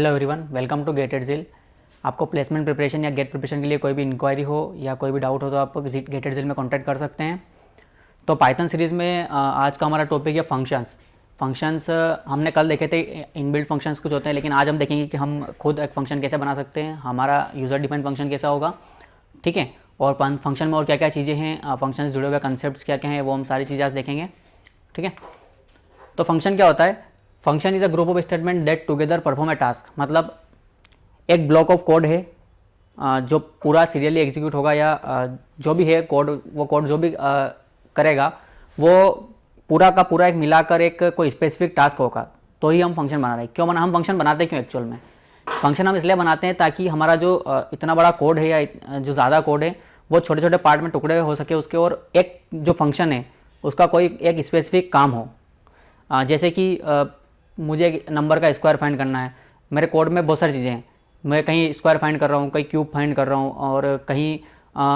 Hello everyone, welcome to GATE at Zeal. आपको placement preparation या GATE preparation के लिए कोई भी इंक्वायरी हो या कोई भी डाउट हो तो आप गेट एट जिल में कॉन्टैक्ट कर सकते हैं। तो पाइथन सीरीज़ में आज का हमारा टॉपिक है फंक्शंस। हमने कल देखे थे इनबिल्ट फंक्शंस कुछ होते हैं, लेकिन आज हम देखेंगे कि हम खुद एक फंक्शन कैसे बना सकते हैं, हमारा यूज़र डिफाइंड फंक्शन कैसा होगा, ठीक है। और फंक्शन में और क्या क्या चीज़ें हैं, फंक्शन से जुड़े हुए कंसेप्ट क्या क्या हैं, वो हम सारी चीज़ें आज देखेंगे, ठीक है। तो फंक्शन क्या होता है? Function is a group of statement that together perform a task. मतलब एक ब्लॉक ऑफ कोड है जो पूरा सीरियली एग्जीक्यूट होगा, या जो भी है कोड, वो कोड जो भी करेगा वो पूरा का पूरा एक मिलाकर एक कोई स्पेसिफिक टास्क होगा, तो ही हम फंक्शन बना रहे हैं। हम फंक्शन बनाते हैं क्यों? एक्चुअल में फंक्शन हम इसलिए बनाते हैं ताकि हमारा जो इतना बड़ा कोड है या जो ज़्यादा कोड है वो छोटे छोटे पार्ट में टुकड़े हो सके उसके, और एक जो फंक्शन है उसका कोई एक स्पेसिफिक काम हो। जैसे कि मुझे एक नंबर का स्क्वायर फाइंड करना है, मेरे कोड में बहुत सारी चीज़ें हैं। मैं कहीं स्क्वायर फाइंड कर रहा हूँ, कहीं क्यूब फाइंड कर रहा हूँ, और कहीं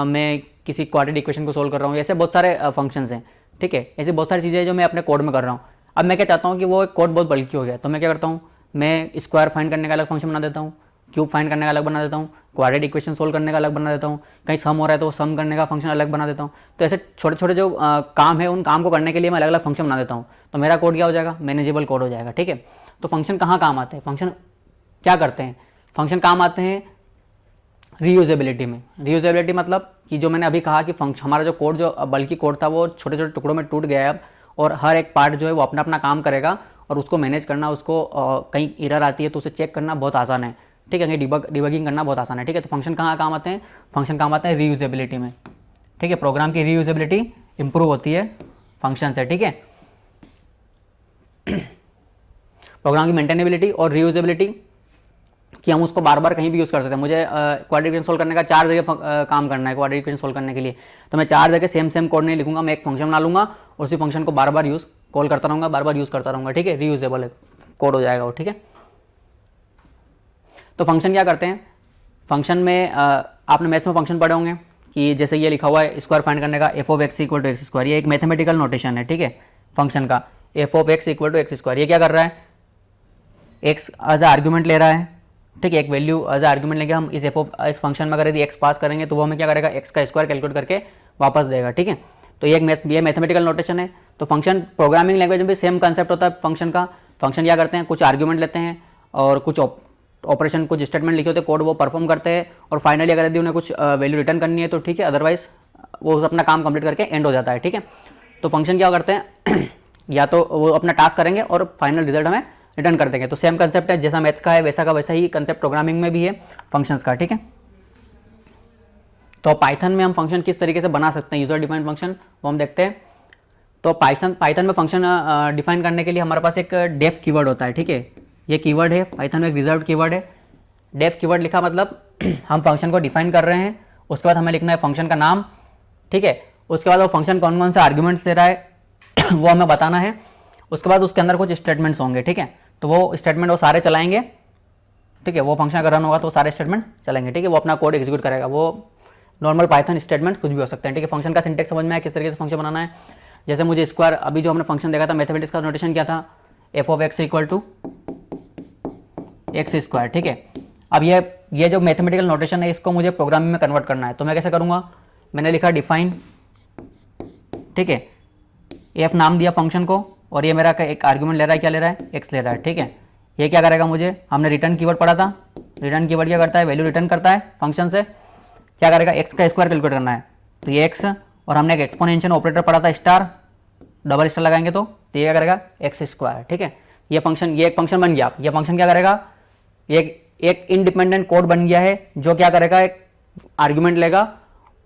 मैं किसी क्वाड्रेटिक इक्वेशन को सोल्व कर रहा हूँ। ऐसे बहुत सारे फंक्शंस हैं, ठीक है। ऐसी बहुत सारी चीज़ें हैं जो मैं अपने कोड में कर रहा हूँ। अब मैं क्या चाहता हूँ कि वो कोड बहुत बल्कि हो गया, तो मैं क्या करता हूँ, मैं स्क्वायर फाइंड करने का अलग फंक्शन बना देता हूँ, क्यूब फाइंड करने का अलग बना देता हूँ, क्वाड्रेटिक इक्वेशन सोल्व करने का अलग बना देता हूँ, कहीं सम हो रहा है तो सम करने का फंक्शन अलग बना देता हूँ। तो ऐसे छोटे छोटे जो काम है उन काम को करने के लिए मैं अलग अलग फंक्शन बना देता हूँ, तो मेरा कोड क्या हो जाएगा? मैनेजेबल कोड हो जाएगा, ठीक है। तो फंक्शन कहाँ काम आते हैं? फंक्शन क्या करते हैं? फंक्शन काम आते हैं रीयूजेबिलिटी में। रीयूजेबिलिटी मतलब कि जो मैंने अभी कहा कि हमारा जो कोड, जो बल्कि कोड था, वो छोटे छोटे टुकड़ों में टूट गया है अब, और हर एक पार्ट जो है वो अपना अपना काम करेगा, और उसको मैनेज करना, उसको कहीं एरर आती है तो उसे चेक करना बहुत आसान है, ठीक है। कहीं डिबगिंग करना बहुत आसान है, ठीक है। तो फंक्शन कहाँ काम आते हैं? फंक्शन काम आते हैं रीयूजेबिलिटी में, ठीक है। प्रोग्राम की रीयूजेबिलिटी इंप्रूव होती है फंक्शन से, ठीक है। प्रोग्राम की मेंटेनेबिलिटी और रीयूजेबिलिटी कि हम उसको बार बार कहीं भी यूज़ कर सकते हैं। मुझे क्वाड्रेटिक इक्वेशन सोल्व करने का 4 जगह काम करना है, क्वाड्रेटिक इक्वेशन सोल्व करने के लिए, तो मैं 4 जगह सेम कोड नहीं लिखूंगा, मैं एक फंक्शन बना लूँगा और उसी फंक्शन को बार बार कॉल करता रहूँगा, बार बार यूज़ करता रहूँगा, ठीक है। रीयूजेबल है कोड हो जाएगा वो, ठीक है। तो फंक्शन क्या करते हैं? फंक्शन में आपने मैथ्स में फंक्शन पढ़े होंगे कि जैसे ये लिखा हुआ है स्क्वायर फाइंड करने का F of X equal to X square, ये एक मैथमेटिकल नोटेशन है, ठीक है। फंक्शन का F of X equal to X square, ये क्या कर रहा है? एक्स एज ए आर्ग्यूमेंट ले रहा है, ठीक है। एक वैल्यू एज ए आर्ग्यूमेंट लेंगे हम इस फंक्शन में, अगर यदि एक्स पास करेंगे तो वो हमें क्या करेगा? एक्स का स्क्वायर कैलकुलेट करके वापस देगा, ठीक है। तो ये मैथमेटिकल नोटेशन है। तो फंक्शन प्रोग्रामिंग लैंग्वेज में भी सेम कंसेप्ट होता है फंक्शन का। फंक्शन क्या करते हैं? कुछ आर्ग्यूमेंट लेते हैं और कुछ ऑपरेशन, कुछ स्टेटमेंट लिखे होते हैं, कोड वो परफॉर्म करते हैं, और फाइनली अगर यदि उन्हें कुछ वैल्यू रिटर्न करनी है तो ठीक है, अदरवाइज वो अपना काम कंप्लीट करके एंड हो जाता है, ठीक है। तो फंक्शन क्या करते हैं? या तो वो अपना टास्क करेंगे और फाइनल रिजल्ट हमें रिटर्न कर देंगे। तो सेम कंसेप्ट है, जैसा मैथ्स का है वैसा का वैसा ही कंसेप्ट प्रोग्रामिंग में भी है फंक्शंस का, ठीक है। तो पाइथन में हम फंक्शन किस तरीके से बना सकते हैं, यूजर डिफाइंड फंक्शन, वो हम देखते हैं। तो पाइथन में फंक्शन डिफाइन करने के लिए हमारे पास एक डेफ कीवर्ड होता है, ठीक है। ये कीवर्ड है पाइथन में एक रिजर्व्ड कीवर्ड है। डेफ कीवर्ड लिखा मतलब हम फंक्शन को डिफाइन कर रहे हैं, उसके बाद हमें लिखना है फंक्शन का नाम, ठीक है। उसके बाद वो फंक्शन कौन कौन से आर्ग्यूमेंट्स दे रहा है वो हमें बताना है। उसके बाद उसके अंदर कुछ स्टेटमेंट्स होंगे, ठीक है। तो वो स्टेटमेंट वो सारे चलाएंगे, ठीक है। वो फंक्शन अगर रन होगा तो सारे स्टेटमेंट चलेंगे, ठीक है। वो अपना कोड एग्जीक्यूट करेगा। वो नॉर्मल पाइथन स्टेटमेंट कुछ भी हो सकते हैं, ठीक है। फंक्शन का सिंटेक्स समझ में आया किस तरीके से फंक्शन बनाना है। जैसे मुझे स्क्वायर, अभी जो हमने फंक्शन देखा था मैथमेटिक्स का नोटेशन क्या था? F of X equal to X square, ठीक है। अब ये जो मैथमेटिकल नोटेशन है इसको मुझे प्रोग्रामिंग में कन्वर्ट करना है, तो मैं कैसे करूँगा? मैंने लिखा डिफाइन, ठीक है। एफ नाम दिया फंक्शन को, और ये मेरा एक आर्ग्यूमेंट ले रहा है, क्या ले रहा है? एक्स ले रहा है, ठीक है। ये क्या करेगा? मुझे, हमने रिटर्न कीवर्ड पढ़ा था, रिटर्न कीवर्ड क्या करता है? वैल्यू रिटर्न करता है फंक्शन से। क्या करेगा? एक्स का स्क्वायर कैलकुलेट करना है, तो ये एक्स, और हमने एक एक्सपोनेंशियल ऑपरेटर पढ़ा था स्टार, डबल स्टार लगाएंगे तो ये क्या करेगा? एक्स स्क्वायर, ठीक है। ये एक फंक्शन बन गया। ये फंक्शन क्या करेगा? एक इंडिपेंडेंट कोड बन गया है जो क्या करेगा? एक आर्ग्यूमेंट लेगा,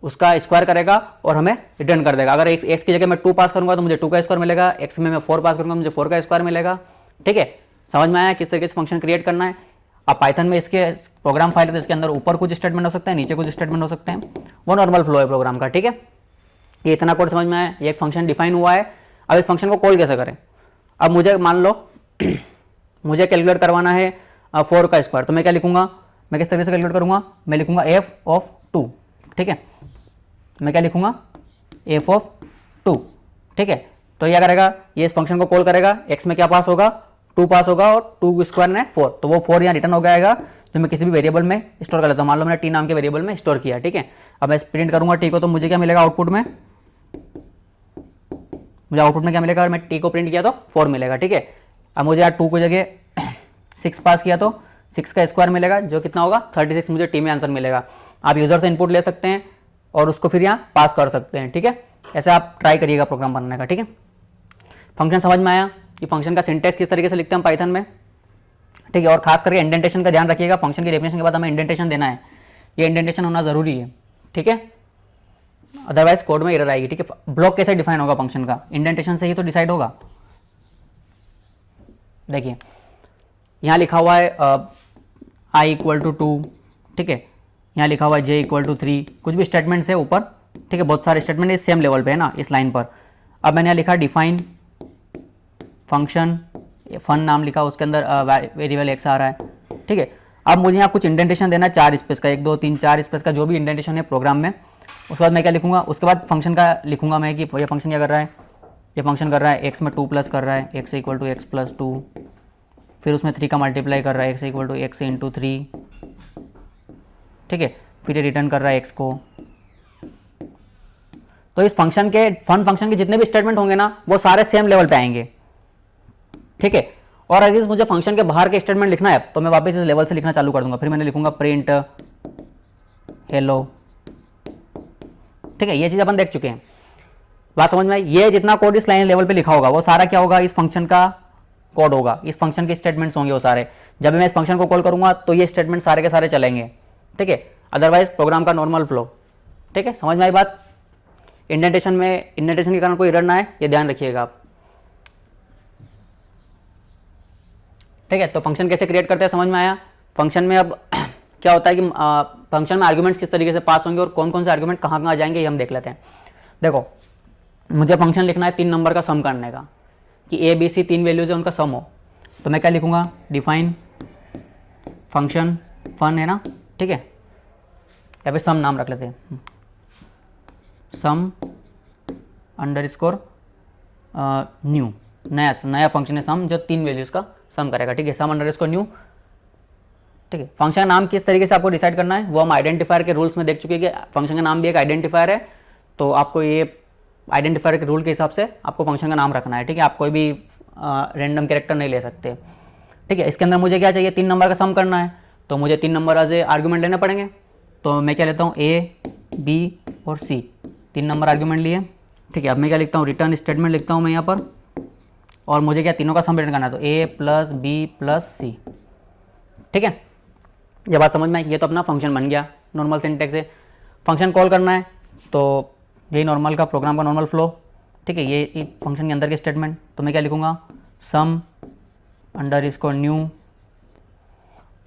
उसका स्क्वायर करेगा और हमें रिटर्न कर देगा। अगर एक्स की जगह मैं 2 पास करूंगा तो मुझे 2 का स्क्वायर मिलेगा, एक्स में मैं 4 पास करूंगा मुझे 4 का स्क्वायर मिलेगा, ठीक है। समझ में आया किस तरीके से फंक्शन क्रिएट करना है? अब पाइथन में इसके प्रोग्राम फाइल है तो इसके अंदर ऊपर कुछ स्टेटमेंट हो सकते हैं, नीचे कुछ स्टेटमेंट हो सकते हैं, वो नॉर्मल फ्लो है प्रोग्राम का, ठीक है। ये इतना कोड समझ में आया। ये एक फंक्शन डिफाइन हुआ है। अब इस फंक्शन को कॉल कैसे करें? अब मुझे मान लो मुझे कैलकुलेट करवाना है 4 का स्क्वायर, तो मैं क्या लिखूंगा? मैं किस तरीके से कैलकुलेट करूंगा? मैं लिखूंगा एफ ऑफ 2, ठीक है। मैं क्या लिखूंगा? एफ ऑफ 2, ठीक है। तो ये करेगा, ये इस फंक्शन को कॉल करेगा, एक्स में क्या पास होगा? 2 पास होगा और 2 स्क्वायर ने 4, तो वो 4 यहाँ रिटर्न हो जाएगा जो मैं किसी भी वेरिएबल में स्टोर कर लेता हूँ। मान लो मैंने टी नाम के वेरिएबल में स्टोर किया, ठीक है। अब मैं प्रिंट करूँगा टी को, तो मुझे क्या मिलेगा आउटपुट में, मुझे आउटपुट में क्या मिलेगा, अगर मैं टी को प्रिंट किया तो 4 मिलेगा, ठीक है। अब मुझे यहाँ 2 की जगह 6 पास किया तो 6 का स्क्वायर मिलेगा जो कितना होगा 36, मुझे टी में आंसर मिलेगा। आप यूज़र से इनपुट ले सकते हैं और उसको फिर यहाँ पास कर सकते हैं, ठीक है। ऐसे आप ट्राई करिएगा प्रोग्राम बनाने का, ठीक है। फंक्शन समझ में आया कि फंक्शन का सिंटेक्स किस तरीके से लिखते हैं पाइथन में, ठीक है। और खास करके इंडेंटेशन का ध्यान रखिएगा, फंक्शन की डेफिनेशन के बाद हमें इंडेंटेशन देना है, ये इंडेंटेशन होना ज़रूरी है, ठीक है, अदरवाइज कोड में एरर आएगी, ठीक है। ब्लॉक कैसे डिफाइन होगा फंक्शन का, इंडेंटेशन से ही तो डिसाइड होगा। देखिए यहाँ लिखा हुआ है आई इक्वल टू 2, ठीक है। यहाँ लिखा हुआ है जे इक्वल टू 3, कुछ भी स्टेटमेंट है ऊपर, ठीक है, बहुत सारे स्टेटमेंट इस सेम लेवल पे है ना, इस लाइन पर। अब मैंने यहाँ लिखा डिफाइन फंक्शन, फन नाम लिखा, उसके अंदर वेरिएबल एक्स आ रहा है, ठीक है। अब मुझे यहाँ कुछ इंडेंटेशन देना है 4 स्पेस का, 1 2 3 4 स्पेस का, जो भी इंडेंटेशन है प्रोग्राम में। उसके बाद मैं क्या लिखूंगा, उसके बाद फंक्शन का लिखूंगा मैं कि ये फंक्शन क्या कर रहा है, ये फंक्शन कर रहा है एक्स में 2 प्लस कर रहा है, X equal to X plus 2, फिर उसमें 3 का मल्टीप्लाई कर रहा है, X equal to X into 3, ठीक है। फिर ये रिटर्न कर रहा है एक्स को। तो इस फंक्शन के फन फंक्शन के जितने भी स्टेटमेंट होंगे ना, वो सारे सेम लेवल पे आएंगे, ठीक है। और अगर मुझे फंक्शन के बाहर के स्टेटमेंट लिखना है तो मैं वापस इस लेवल से लिखना चालू कर दूंगा। फिर मैंने लिखूंगा प्रिंट हेलो, ठीक है। ये चीज़ अपन देख चुके हैं, बात समझ में आई। ये जितना कोड इस लाइन लेवल पे लिखा होगा वो सारा क्या होगा, इस फंक्शन का कोड होगा, इस फंक्शन के स्टेटमेंट्स होंगे वो सारे। जब मैं इस फंक्शन को कॉल करूंगा तो ये स्टेटमेंट सारे के सारे चलेंगे, ठीक है। अदरवाइज प्रोग्राम का नॉर्मल फ्लो, ठीक है। समझ में आई बात। इंडेंटेशन में, इंडेंटेशन के कारण कोई एरर ना है, ये ध्यान रखिएगा आप, ठीक है। तो फंक्शन कैसे क्रिएट करते हैं समझ में आया। फंक्शन में अब क्या होता है कि फंक्शन में आर्ग्यूमेंट्स किस तरीके से पास होंगे और कौन कौन से आर्ग्यूमेंट कहाँ कहाँ जाएंगे, ये हम देख लेते हैं। देखो मुझे फंक्शन लिखना है 3 नंबर का सम करने का, कि ए बी सी 3 वैल्यूज है उनका सम हो। तो मैं क्या लिखूंगा, डिफाइन फंक्शन फन है ना, ठीक है, या फिर सम नाम रख लेते हैं, सम अंडर स्कोर न्यू, नया फंक्शन है सम जो 3 वैल्यूज का सम करेगा, ठीक है। सम अंडर स्कोर न्यू, ठीक है। फंक्शन का नाम किस तरीके से आपको डिसाइड करना है वो हम आइडेंटिफायर के रूल्स में देख चुके हैं कि फंक्शन का नाम भी एक आइडेंटिफायर है, तो आपको ये आइडेंटिफायर के रूल के हिसाब से आपको फंक्शन का नाम रखना है, ठीक है। आप कोई भी रैंडम कैरेक्टर नहीं ले सकते, ठीक है। इसके अंदर मुझे क्या चाहिए, 3 नंबर का सम करना है, तो मुझे 3 नंबर एज ए आर्ग्यूमेंट लेने पड़ेंगे। तो मैं क्या लेता हूँ, ए बी और सी, 3 नंबर आर्ग्यूमेंट लिए, ठीक है। अब मैं क्या लिखता हूँ, रिटर्न स्टेटमेंट लिखता हूँ मैं यहाँ पर, और मुझे क्या तीनों का सम रिटर्न करना है, तो ए प्लस बी प्लस सी, ठीक है। ये बात समझ में आई। ये तो अपना फंक्शन बन गया, नॉर्मल सिंटेक्स है। फंक्शन कॉल करना है तो यही नॉर्मल का प्रोग्राम का नॉर्मल फ्लो, ठीक है। ये फंक्शन के अंदर के स्टेटमेंट, तो मैं क्या लिखूंगा, सम अंडर इसको न्यू,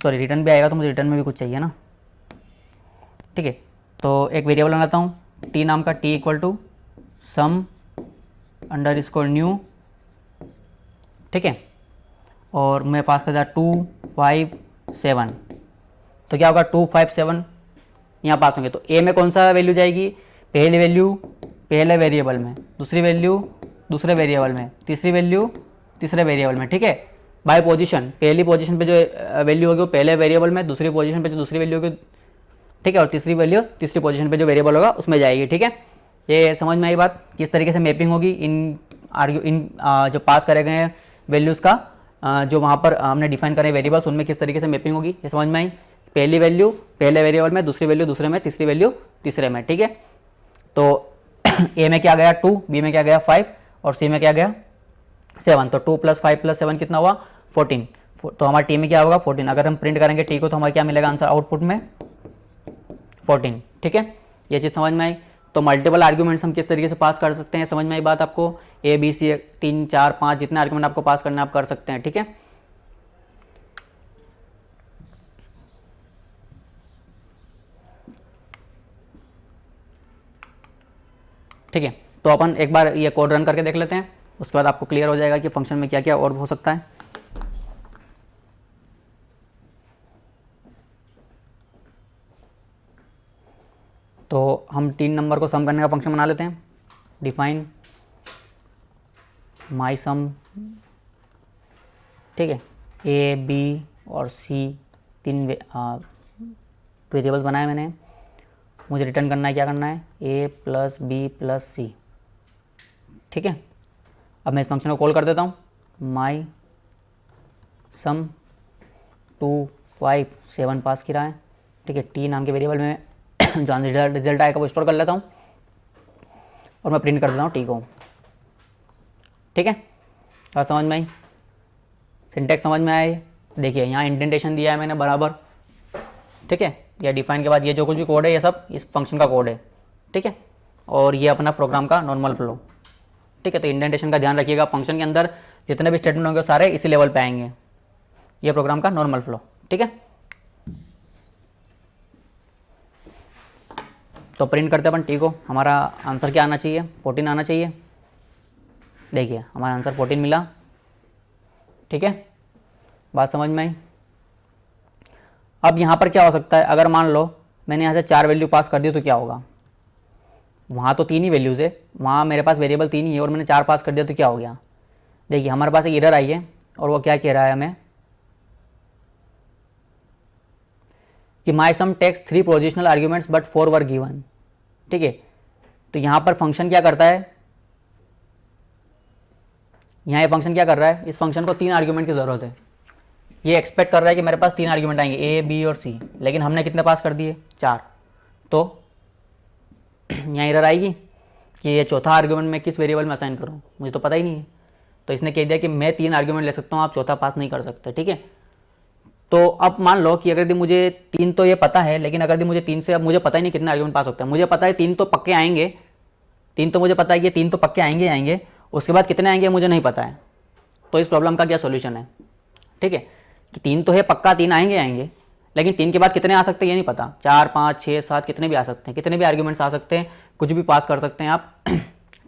सॉरी रिटर्न भी आएगा तो मुझे रिटर्न में भी कुछ चाहिए ना, ठीक है। तो एक वेरिएबल बनाता हूँ टी नाम का, T equal to some under इसको न्यू, ठीक है। और मैं पास कर दिया 2 5 7, तो क्या होगा 2 5 7 यहाँ पास होंगे। तो ए में कौन सा वैल्यू जाएगी, पहली वैल्यू पहले वेरिएबल में, दूसरी वैल्यू दूसरे वेरिएबल में, तीसरी वैल्यू तीसरे वेरिएबल में, ठीक है। बाय पोजीशन, पहली पोजीशन पे जो वैल्यू होगी वो पहले वेरिएबल में, दूसरी पोजीशन पे जो दूसरी वैल्यू होगी, ठीक है, और तीसरी वैल्यू तीसरी पोजीशन पे जो वेरिएबल होगा उसमें जाएगी, ठीक है। ये समझ में आई बात, किस तरीके से मैपिंग होगी इन जो पास करे गए वैल्यूज़ का, जो वहाँ पर हमने डिफाइन करे वेरिएबल्स उनमें किस तरीके से मैपिंग होगी, ये समझ में आई। पहली वैल्यू पहले वेरिएबल में, दूसरी वैल्यू दूसरे में, तीसरी वैल्यू तीसरे में, ठीक है। तो ए में क्या गया 2, बी में क्या गया 5 और सी में क्या गया 7, तो 2 + 5 + 7 कितना हुआ 14। तो हमारे टी में क्या होगा 14। अगर हम प्रिंट करेंगे टी को तो हमारा क्या मिलेगा आंसर आउटपुट में 14, ठीक है। ये चीज़ समझ में आई। तो मल्टीपल आर्ग्यूमेंट्स हम किस तरीके से पास कर सकते हैं, समझ में आई बात आपको। ए बी सी 3 4 5 जितने आर्ग्यूमेंट आपको पास करना है आप कर सकते हैं, ठीक है। ठीक है, तो अपन एक बार ये कोड रन करके देख लेते हैं, उसके बाद आपको क्लियर हो जाएगा कि फंक्शन में क्या क्या और हो सकता है। तो हम 3 नंबर को सम करने का फंक्शन बना लेते हैं। डिफाइन माई सम ठीक है, ए बी और सी तीन वेरिएबल्स बनाए मैंने, मुझे रिटर्न करना है, क्या करना है, ए प्लस बी प्लस सी। ठीक है, अब मैं इस फंक्शन को कॉल कर देता हूँ, माई सम 2 5 7 पास किया है। ठीक है, टी नाम के वेरिएबल में जहाँ रिजल्ट आएगा वो स्टोर कर लेता हूँ और मैं प्रिंट कर देता हूँ टी को। ठीक है, बात समझ में आई, सिंटैक्स समझ में आए। देखिए यहाँ इंडेंटेशन दिया है मैंने बराबर। ठीक है, या डिफाइन के बाद ये जो कुछ भी कोड है ये सब इस फंक्शन का कोड है। ठीक है, और ये अपना प्रोग्राम का नॉर्मल फ्लो। ठीक है, तो इंडेंटेशन का ध्यान रखिएगा, फंक्शन के अंदर जितने भी स्टेटमेंट होंगे सारे इसी लेवल पे आएंगे, ये प्रोग्राम का नॉर्मल फ्लो। ठीक है, तो प्रिंट करते अपन टी को, हमारा आंसर क्या आना चाहिए, 14 आना चाहिए। देखिए हमारा आंसर 14 मिला। ठीक है, बात समझ में आई। अब यहाँ पर क्या हो सकता है, अगर मान लो मैंने यहाँ से 4 वैल्यू पास कर दी तो क्या होगा, वहाँ तो 3 ही वैल्यूज़ है, वहाँ मेरे पास वेरिएबल 3 ही है और मैंने 4 पास कर दिया तो क्या हो गया। देखिए हमारे पास एक एरर आई है और वो क्या कह रहा है हमें कि my sum takes 3 positional arguments but 4 were given. ठीक है, तो यहाँ पर फंक्शन क्या करता है, यहाँ ये फंक्शन क्या कर रहा है, इस फंक्शन को 3 आर्ग्यूमेंट की ज़रूरत है। ये एक्सपेक्ट कर रहा है कि मेरे पास 3 आर्ग्यूमेंट आएंगे, ए बी और सी, लेकिन हमने कितने पास कर दिए, 4। तो यहाँ एरर आएगी कि ये चौथा आर्ग्यूमेंट मैं किस वेरिएबल में असाइन करूँ, मुझे तो पता ही नहीं है। तो इसने कह दिया कि मैं 3 आर्ग्यूमेंट ले सकता हूँ, आप चौथा पास नहीं कर सकते। ठीक है, तो अब मान लो कि अगर मुझे 3 तो ये पता है, लेकिन अगर मुझे 3 से अब मुझे पता ही नहीं कितने आर्ग्यूमेंट पास होते हैं। मुझे पता है 3 तो पक्के आएंगे, 3 तो मुझे पता है कि 3 तो पक्के आएंगे, उसके बाद कितने आएंगे मुझे नहीं पता है। तो इस प्रॉब्लम का क्या सोल्यूशन है। ठीक है, कि 3 तो है पक्का, 3 आएंगे, लेकिन 3 के बाद कितने आ सकते हैं ये नहीं पता, 4 5 6 7 कितने भी आ सकते हैं, कितने भी आर्ग्यूमेंट्स आ सकते हैं, कुछ भी पास कर सकते हैं आप।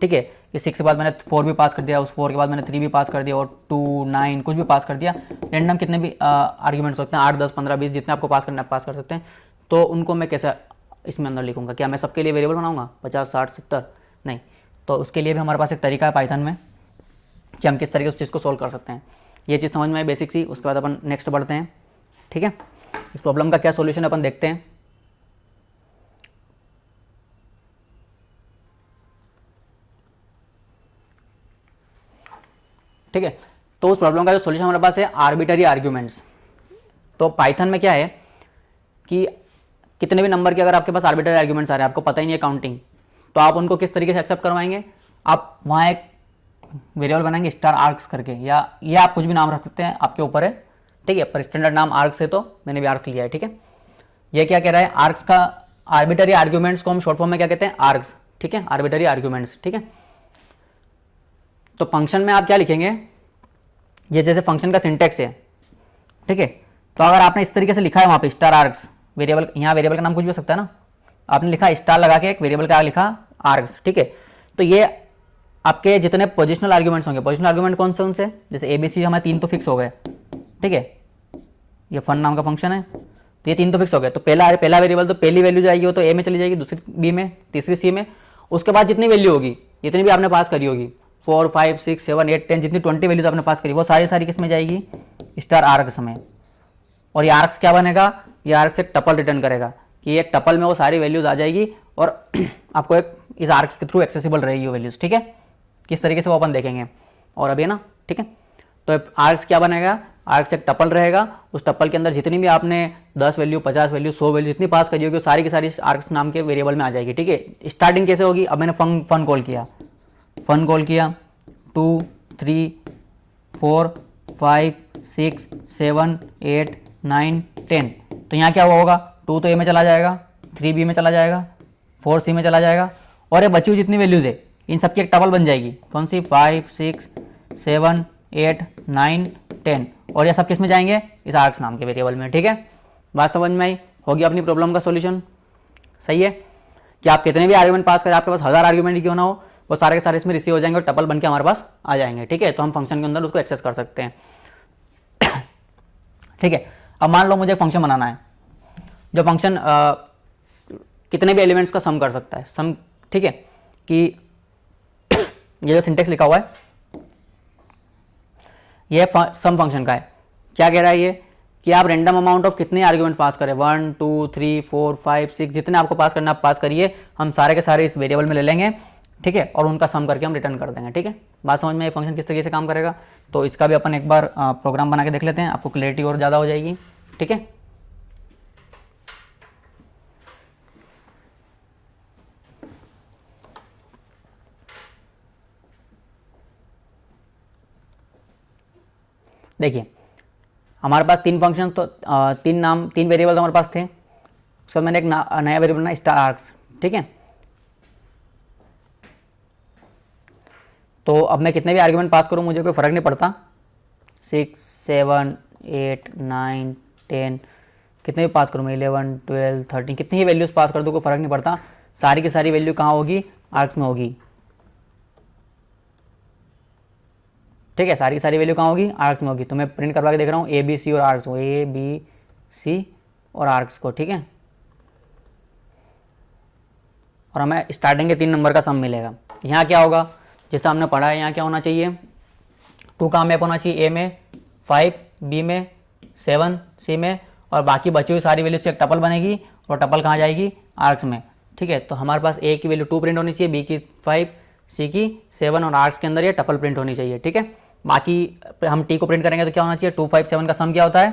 ठीक है, इस 6 के बाद मैंने 4 भी पास कर दिया, उस 4 के बाद मैंने 3 भी पास कर दिया और 2 9 कुछ भी पास कर दिया। रैंडम कितने भी आर्ग्यूमेंट्स होते हैं, 8 10 15 20 जितने आपको पास करना है पास कर सकते हैं। तो उनको मैं कैसे इसमें अंदर लिखूंगा, क्या मैं सबके लिए वेरिएबल बनाऊंगा 50 60 70, नहीं। तो उसके लिए भी हमारे पास एक तरीका है पाइथन में कि हम किस तरीके से उस चीज़ को सोल्व कर सकते हैं। ये चीज़ समझ में आई बेसिक सी, उसके बाद अपन नेक्स्ट बढ़ते हैं। ठीक है, इस प्रॉब्लम का क्या सॉल्यूशन अपन देखते हैं। ठीक है, तो उस प्रॉब्लम का जो सॉल्यूशन हमारे पास है आर्बिटरी आर्ग्यूमेंट्स। तो पाइथन में क्या है कि कितने भी नंबर के अगर आपके पास आर्बिटरी आर्ग्यूमेंट्स आ रहे हैं, आपको पता ही नहीं है काउंटिंग, तो आप उनको किस तरीके से एक्सेप्ट करवाएंगे, आप वहाँ एक वेरिएबल बनाएंगे स्टार आर्क्स करके, या ये आप कुछ भी नाम रख सकते हैं, आपके ऊपर है। ठीक है, पर स्टैंडर्ड नाम आर्क्स है तो मैंने भी आर्क्स लिया है। ठीक है, ये क्या कह रहा है, आर्क्स का आर्बिटरी आर्ग्यूमेंट्स को हम शॉर्ट फॉर्म में क्या कहते हैं, आर्क्स। ठीक है, आर्बिटरी आर्ग्यूमेंट्स। ठीक है, तो फंक्शन में आप क्या लिखेंगे, ये जैसे फंक्शन का सिंटेक्स है। ठीक है, तो अगर आपने इस तरीके से लिखा है वहाँ पे स्टार आर्क्स वेरिएबल, यहाँ वेरिएबल का नाम कुछ भी हो सकता है ना, आपने लिखा स्टार लगा के एक वेरिएबल का लिखा आर्क्स। ठीक है, तो ये आपके जितने पोजिशनल आर्ग्यूमेंट्स होंगे, पोजिशनल आर्ग्यूमेंट कौन से उनसे, जैसे ए बी सी हमारे 3 तो फिक्स हो गए। ठीक है, ये फन नाम का फंक्शन है, तो ये 3 तो फिक्स हो गए। तो पहला वेरिएबल तो पहली वैल्यू जाएगी वो तो ए में चली जाएगी, दूसरी बी में, तीसरी सी में। उसके बाद जितनी वैल्यू होगी, जितनी भी आपने पास करी होगी 4 5 6 7 8 10 जितनी 20 वैल्यूज आपने पास करी, वो सारी किस में जाएगी, स्टार आर्क्स में। और ये आर्क्स क्या बनेगा, ये आर्क्स एक टपल रिटर्न करेगा कि एक टपल में वो सारी वैल्यूज आ जाएगी और आपको एक इस आर्क्स के थ्रू एक्सेसिबल रहेगी वो वैल्यूज। ठीक है, किस तरीके से वो अपन देखेंगे और अभी ना। ठीक है, तो आर्क्स क्या बनेगा, आर्क्स एक टपल रहेगा, उस टपल के अंदर जितनी भी आपने 10 वैल्यू 50 वैल्यू 100 वैल्यू जितनी पास करी होगी वो सारी की सारी आर्क्स नाम के वेरिएबल में आ जाएगी। ठीक है, स्टार्टिंग कैसे होगी, अब मैंने फन कॉल किया 2 3 4 5 6 7 8 9 10, तो यहाँ क्या होगा, 2 तो ए में चला जाएगा, 3 बी में चला जाएगा, 4 सी में चला जाएगा, और ये बची हुई जितनी वैल्यूज है इन सबकी एक टपल बन जाएगी। कौन सी, 5 6 7 8 9 10, और ये सब किस में जाएंगे, इस आर्क्स नाम के वेरिएबल में। ठीक है, बात समझ में आई होगी अपनी प्रॉब्लम का सॉल्यूशन। सही है कि आप कितने भी आर्ग्यूमेंट पास करें, आपके पास 1000 आर्ग्यूमेंट क्यों ना हो, वो सारे के सारे इसमें रिसीव हो जाएंगे और टपल बन के हमारे पास आ जाएंगे। ठीक है, तो हम फंक्शन के अंदर उसको एक्सेस कर सकते हैं। ठीक है, अब मान लो मुझे फंक्शन बनाना है जो फंक्शन कितने भी एलिमेंट्स का सम कर सकता है, सम। ठीक है, कि ये जो सिंटेक्स लिखा हुआ है, ये सम फंक्शन का है। क्या कह रहा है ये कि आप रैंडम अमाउंट ऑफ कितने आर्ग्यूमेंट पास करें, 1 2 3 4 5 6 जितने आपको पास करना आप पास करिए, हम सारे के सारे इस वेरिएबल में ले लेंगे, ठीक है, और उनका सम करके हम रिटर्न कर देंगे। ठीक है, बात समझ में ये फंक्शन किस तरीके से काम करेगा। तो इसका भी अपन एक बार प्रोग्राम बना के देख लेते हैं, आपको क्लैरिटी और ज़्यादा हो जाएगी। ठीक है, देखिए हमारे पास तीन फंक्शन तो तीन वेरिएबल हमारे पास थे। उसके बाद मैंने एक नया वेरिएबल बनाया स्टार आर्क्स। ठीक है, तो अब मैं कितने भी आर्ग्यूमेंट पास करूँ मुझे कोई फ़र्क नहीं पड़ता, 6 7 8 9 10 कितने भी पास करूँ मैं, 11 12 13 कितनी ही वैल्यूज़ पास कर दूँ कोई फ़र्क नहीं पड़ता, सारी की सारी वैल्यू कहाँ होगी, आर्क्स में होगी। ठीक है, सारी की सारी वैल्यू कहाँ होगी, आर्क्स में होगी। तो मैं प्रिंट करवा के देख रहा हूँ ए बी सी और आर्क्स को, ए बी सी और आर्क्स को। ठीक है, और हमें स्टार्टिंग के 3 नंबर का सम मिलेगा। यहाँ क्या होगा, जैसा हमने पढ़ा है, यहाँ क्या होना चाहिए, 2 कहाँ मैप होना चाहिए, ए में 5 बी में 7 सी में, और बाकी बची हुई सारी वैल्यूज से एक टपल बनेगी और टपल कहाँ जाएगी, आर्क्स में। ठीक है, तो हमारे पास ए की वैल्यू 2 प्रिंट होनी चाहिए, बी की 5 सी की 7 और आर्क्स के अंदर ये टपल प्रिंट होनी चाहिए। ठीक है, बाकी हम टी को प्रिंट करेंगे तो क्या होना चाहिए, 2 5 7 का सम क्या होता है,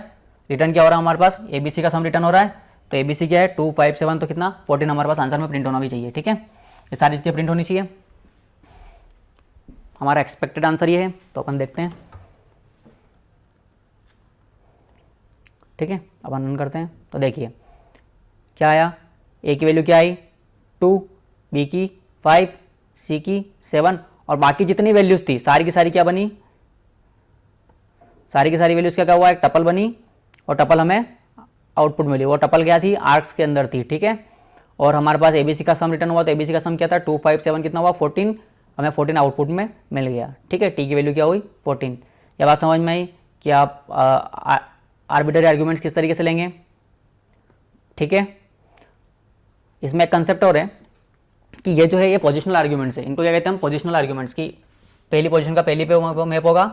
रिटर्न क्या हो रहा है हमारे पास, ए बी सी का सम रिटर्न हो रहा है। तो ए बी सी क्या है 2 5 7, तो कितना 14 हमारे पास आंसर में प्रिंट होना भी चाहिए। ठीक है, ये सारी चीज़ें प्रिंट होनी चाहिए। हमारा एक्सपेक्टेड आंसर ये है, तो अपन देखते हैं। ठीक है, अपन रन करते हैं तो देखिए क्या आया, ए की वैल्यू क्या आई 2, बी की 5, सी की 7, और बाकी जितनी वैल्यूज़ थी सारी की सारी क्या बनी, सारी की सारी वैल्यूज़ क्या हुआ, एक टपल बनी, और टपल हमें आउटपुट मिली। वो टपल क्या थी, आर्क्स के अंदर थी। ठीक है, और हमारे पास एबीसी का सम रिटर्न हुआ, तो एबीसी का सम क्या था 2 5 7 कितना हुआ 14, हमें 14 आउटपुट में मिल गया। ठीक है, टी की वैल्यू क्या हुई 14। यह बात समझ में आई कि आप आर्बिट्ररी आर्ग्यूमेंट्स किस तरीके से लेंगे। ठीक है, इसमें एक कंसेप्ट और है कि ये जो है ये पोजिशनल आर्ग्यूमेंट्स है, इनको क्या कहते हैं हम, पोजिशनल आर्ग्यूमेंट्स की पहली पोजीशन का पहली पे मैप होगा,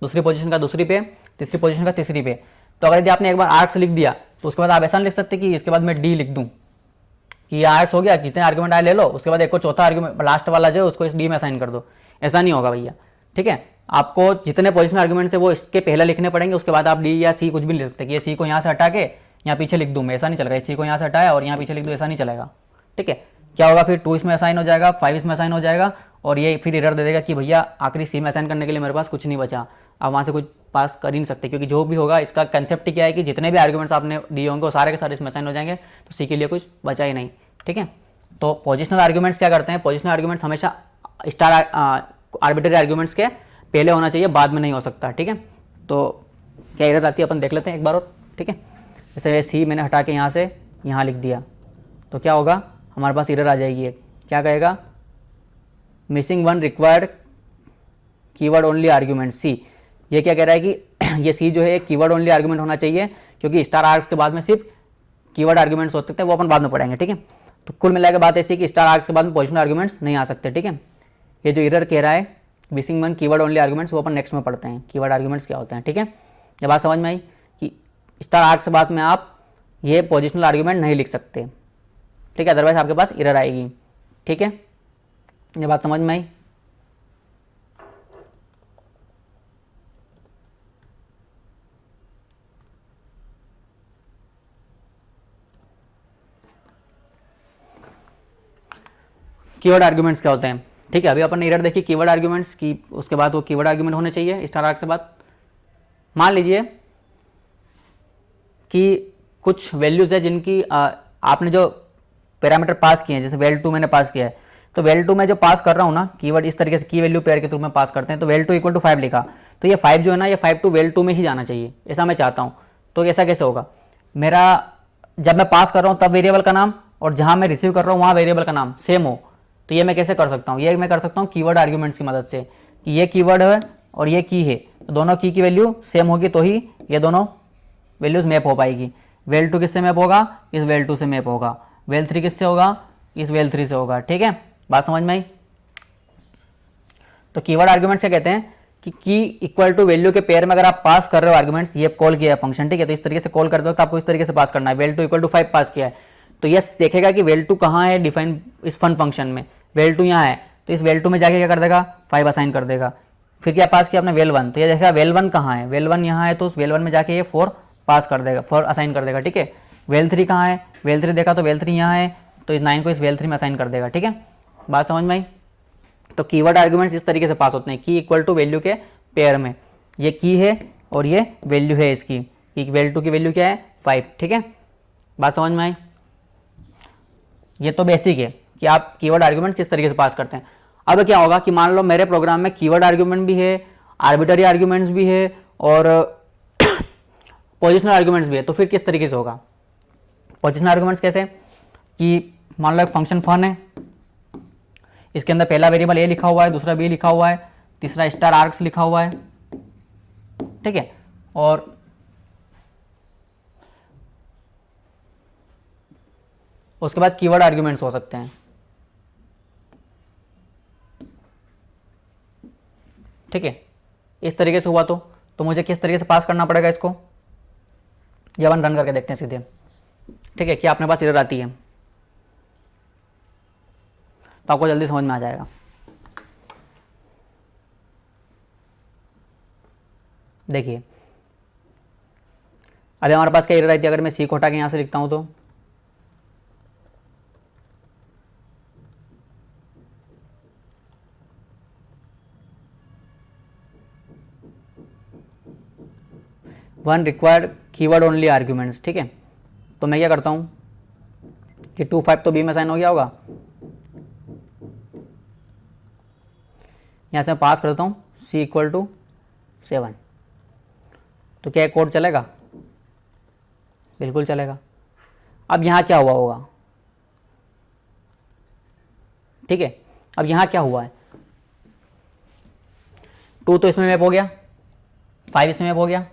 दूसरी पोजीशन का दूसरी पे, तीसरी पोजीशन का तीसरी पे। तो अगर यदि आपने एक बार आर्क्स लिख दिया तो उसके बाद आप ऐसा नहीं लिख सकते कि इसके बाद मैं डी लिख दूँ कि ये आर्क्स हो गया, कितने आर्ग्यूमेंट आए ले लो, उसके बाद एक को चौथा आर्ग्यूमेंट लास्ट वाला जो है उसको इस डी में असाइन कर दो, ऐसा नहीं होगा भैया। ठीक है, आपको जितने पोजिशनल आर्ग्यूमेंट्स है वो इसके पहले लिखने पड़ेंगे, उसके बाद आप डी या सी कुछ भी नहीं लिख सकते कि ये सी को यहाँ से हटा के यहाँ पीछे लिख दूँ मैं, ऐसा नहीं चलेगा। सी को यहाँ से हटाया और यहाँ पीछे लिख दूँ, ऐसा नहीं चलेगा। ठीक है, क्या होगा फिर 2 इसमें असाइन हो जाएगा, 5 इसमें असाइन हो जाएगा, और ये फिर एरर दे देगा कि भैया आखिरी सी में असाइन करने के लिए मेरे पास कुछ नहीं बचा, आप वहाँ से कुछ पास कर ही नहीं सकते, क्योंकि जो भी होगा इसका कंसेप्ट क्या है कि जितने भी आर्ग्यूमेंट्स आपने दिए होंगे वो सारे के सारे इसमें असाइन हो जाएंगे, तो सी के लिए कुछ बचा ही नहीं। ठीक है, तो पोजिशनल आर्ग्यूमेंट्स क्या करते हैं, पोजिशनल आर्ग्यूमेंट्स हमेशा स्टार आर्बिट्ररी आर्ग्यूमेंट्स के पहले होना चाहिए, बाद में नहीं हो सकता। ठीक है, तो क्या एरर आती है अपन देख लेते हैं एक बार और। ठीक है, जैसे सी मैंने हटा के यहाँ से यहाँ लिख दिया तो क्या होगा, हमारे पास एरर आ जाएगी एक, क्या कहेगा, missing one required keyword only argument C. ये क्या कह रहा है कि ये सी जो है कीवर्ड ओनली आर्ग्यूमेंट होना चाहिए, क्योंकि स्टार आर्क्स के बाद में सिर्फ कीवर्ड आर्ग्यूमेंट्स हो सकते हैं, वो अपन बाद में पढ़ेंगे। ठीक है, तो कुल मिला के बात ऐसी कि स्टार आर्क्स के बाद में पोजिशनल आर्ग्यूमेंट्स नहीं आ सकते। ठीक है, ये जो एरर कह रहा है missing one keyword only arguments, वो अपन नेक्स्ट में पढ़ते हैं कीवर्ड आर्ग्यूमेंट्स क्या होते हैं। ठीक है, ये बात समझ में आई कि स्टार आर्क्स के बाद में आप ये पोजिशनल आर्ग्यूमेंट नहीं लिख सकते। ठीक है, अदरवाइज आपके पास एरर आएगी। ठीक है, ये बात समझ में आई। कीवर्ड आर्ग्यूमेंट्स क्या होते हैं। ठीक है, अभी अपन ने एरर देखी कीवर्ड आर्ग्यूमेंट्स की, उसके बाद वो कीवर्ड आर्ग्यूमेंट होने चाहिए स्टार आर्क से बाद। मान लीजिए कि कुछ वैल्यूज़ है जिनकी आपने जो पैरामीटर पास किए हैं, जैसे वेल 2 मैंने पास किया है, तो वेल 2 में जो पास कर रहा हूँ ना कीवर्ड, इस तरीके से की वैल्यू पेयर के थ्रू में पास करते हैं, तो वेल 2 इक्वल टू 5 लिखा, तो ये 5 जो है ना ये 5 टू वेल 2 में ही जाना चाहिए, ऐसा मैं चाहता हूँ। तो ऐसा कैसे होगा, मेरा जब मैं पास कर रहा हूँ तब वेरिएबल का नाम और जहाँ मैं रिसीव कर रहा हूँ वहाँ वेरिएबल का नाम सेम हो, तो ये मैं कैसे कर सकता हूँ, ये मैं कर सकता हूँ कीवर्ड आर्ग्यूमेंट्स की मदद से, कि ये कीवर्ड है और ये की है, तो दोनों की वैल्यू सेम होगी तो ही ये दोनों वैल्यूज़ मैप हो पाएगी। वेल 2 किससे मैप होगा, इस वेल 2 से मैप होगा, वेल 3 किससे होगा, इस वेल 3 से होगा। ठीक है, बात समझ में आई। तो कीवर्ड आर्ग्यूमेंट्स क्या कहते हैं कि की इक्वल टू वैल्यू के पेयर में अगर आप पास कर रहे हो आर्गुमेंट्स, ये कॉल किया है फंक्शन, ठीक है, तो इस तरीके से कॉल करते वक्त आपको इस तरीके से पास करना है, वेल टू इक्वल टू 5 पास किया है, तो ये देखेगा कि वेल टू कहाँ है डिफाइन इस फन फंक्शन में, वेल टू यहाँ है, तो इस वेल टू में जाके क्या कर देगा 5 असाइन कर देगा। फिर क्या पास किया आपने वेल वन, तो ये देखेगा वेल वन कहाँ है, वेल वन यहाँ है, तो उस वेल वन में जाके ये 4 पास कर देगा, 4 असाइन कर देगा, ठीक है। वेल थ्री कहाँ है, वेल थ्री देखा तो वेल थ्री यहाँ है, तो इस 9 को इस वेल थ्री में असाइन कर देगा, ठीक है। बात समझ में आई। तो कीवर्ड आर्गुमेंट्स इस तरीके से पास होते हैं, की इक्वल टू वैल्यू के पेयर में, ये की है और ये वैल्यू है इसकी, कि वेल टू की वैल्यू क्या है 5, ठीक है। बात समझ में आई। ये तो बेसिक है कि आप कीवर्ड आर्गुमेंट किस तरीके से पास करते हैं। अब क्या होगा कि मान लो मेरे प्रोग्राम में कीवर्ड आर्गुमेंट भी है, आर्बिटरी आर्गुमेंट्स भी है और पोजिशनल आर्गुमेंट्स भी है, तो फिर किस तरीके से होगा। पोजिशनल आर्गुमेंट्स कैसे कि मान लो एक फंक्शन फन है, इसके अंदर पहला वेरिएबल ए लिखा हुआ है, दूसरा बी लिखा हुआ है, तीसरा स्टार आर्क्स लिखा हुआ है, ठीक है, और उसके बाद कीवर्ड आर्गुमेंट्स हो सकते हैं, ठीक है। इस तरीके से हुआ तो मुझे किस तरीके से पास करना पड़ेगा इसको, ये अपन रन करके देखते हैं सीधे, ठीक है, कि अपने पास एरर आती है तो आपको जल्दी समझ में आ जाएगा। देखिए अभी हमारे पास क्या एरर आई थी, अगर मैं सी को हटा के यहाँ से लिखता हूँ तो one required keyword only arguments, ठीक है। तो मैं क्या करता हूँ कि 2 5 तो बी में साइन हो गया होगा, यहाँ से मैं पास करता हूँ सी इक्वल टू 7, तो क्या कोड चलेगा, बिल्कुल चलेगा। अब यहाँ क्या हुआ होगा, ठीक है, अब यहाँ क्या हुआ है, 2 तो इसमें मैप हो गया, 5 इसमें मैप हो गया,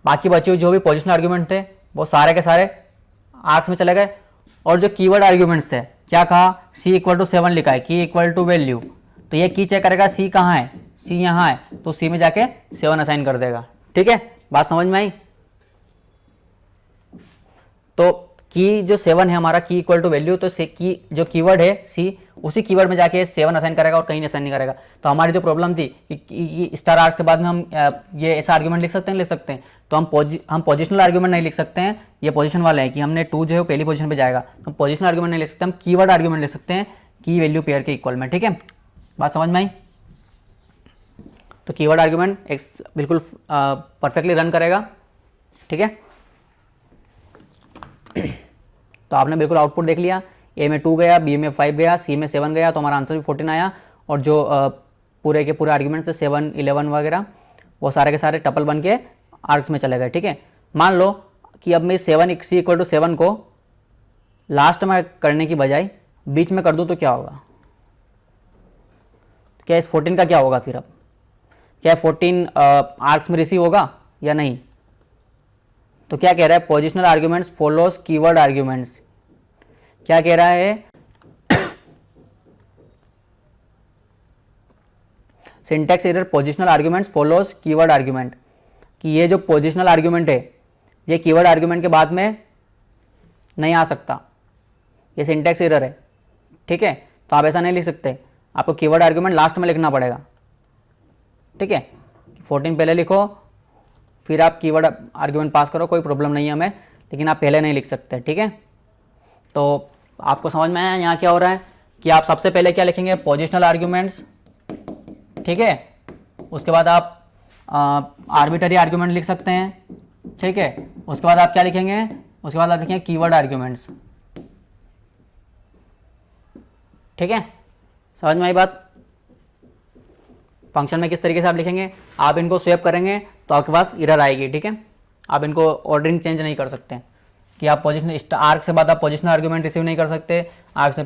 बाकी बचे हुए जो भी पोजिशनल आर्ग्यूमेंट थे वो सारे के सारे आर्क्स में चले गए, और जो कीवर्ड आर्ग्यूमेंट्स थे क्या कहा, सी इक्वल टू 7 लिखा है, की इक्वल टू वैल्यू, तो ये की चेक करेगा सी कहाँ है, सी यहाँ है, तो सी में जाके 7 असाइन कर देगा, ठीक है। बात समझ में आई। तो की जो 7 है हमारा, की इक्वल टू वैल्यू, तो की जो कीवर्ड है सी, उसी कीवर्ड में जाके 7 असाइन करेगा और कहीं असाइन नहीं करेगा। तो हमारी जो प्रॉब्लम थी कि स्टार आर्क्स के बाद में हम ये ऐसा आर्ग्यूमेंट लिख सकते हैं, लिख सकते हैं, तो हम पोजिशनल आर्ग्यूमेंट नहीं लिख सकते हैं, ये पोजीशन वाले हैं कि हमने 2 जो है पहली पोजीशन पे जाएगा, हम पोजिशनल आर्ग्यूमेंट नहीं लिख सकते, हम कीवर्ड आर्ग्यूमेंट लिख सकते हैं की वैल्यू पेयर के इक्वल में, ठीक है। बात समझ में आई। तो कीवर्ड आर्ग्यूमेंट एक बिल्कुल परफेक्टली रन करेगा, ठीक है। तो आपने बिल्कुल आउटपुट देख लिया, ए में 2 गया, बी में 5 गया, सी में 7 गया, तो हमारा आंसर भी 14 आया, और जो पूरे के पूरे आर्ग्यूमेंट्स थे 7 11 वगैरह, वो सारे के सारे टपल बन के आर्क्स में चले गए, ठीक है। मान लो कि अब मैं 7 सी इक्वल टू 7 को लास्ट में करने की बजाय बीच में कर दूं तो क्या होगा, क्या इस 14 का क्या होगा फिर, अब क्या 14 आर्क्स में रिसीव होगा या नहीं। तो क्या कह रहा है, positional arguments follows keyword arguments, क्या कह रहा है, syntax error, positional arguments follows keyword argument, कि ये जो पोजिशनल आर्ग्यूमेंट है ये कीवर्ड आर्ग्यूमेंट के बाद में नहीं आ सकता, ये सिंटैक्स एरर है, ठीक है। तो आप ऐसा नहीं लिख सकते, आपको कीवर्ड आर्ग्यूमेंट लास्ट में लिखना पड़ेगा, ठीक है। 14 पहले लिखो, फिर आप कीवर्ड आर्ग्यूमेंट पास करो, कोई प्रॉब्लम नहीं है हमें, लेकिन आप पहले नहीं लिख सकते, ठीक है। तो आपको समझ में आया यहाँ क्या हो रहा है कि आप सबसे पहले क्या लिखेंगे, पोजिशनल आर्ग्यूमेंट्स, ठीक है, उसके बाद आप आर्बिटरी आर्ग्यूमेंट लिख सकते हैं, ठीक है, उसके बाद आप क्या लिखेंगे, उसके बाद आप लिखेंगे कीवर्ड आर्ग्यूमेंट्स, ठीक है। समझ में आई बात। फंक्शन में किस तरीके से आप लिखेंगे, आप इनको स्वेप करेंगे तो आपके पास एरर आएगी, ठीक है। आप इनको ऑर्डरिंग चेंज नहीं कर सकते कि आप पोजिशन आर्क से बाद आप पोजिशनल आर्ग्यूमेंट रिसीव नहीं कर सकते, आर्क से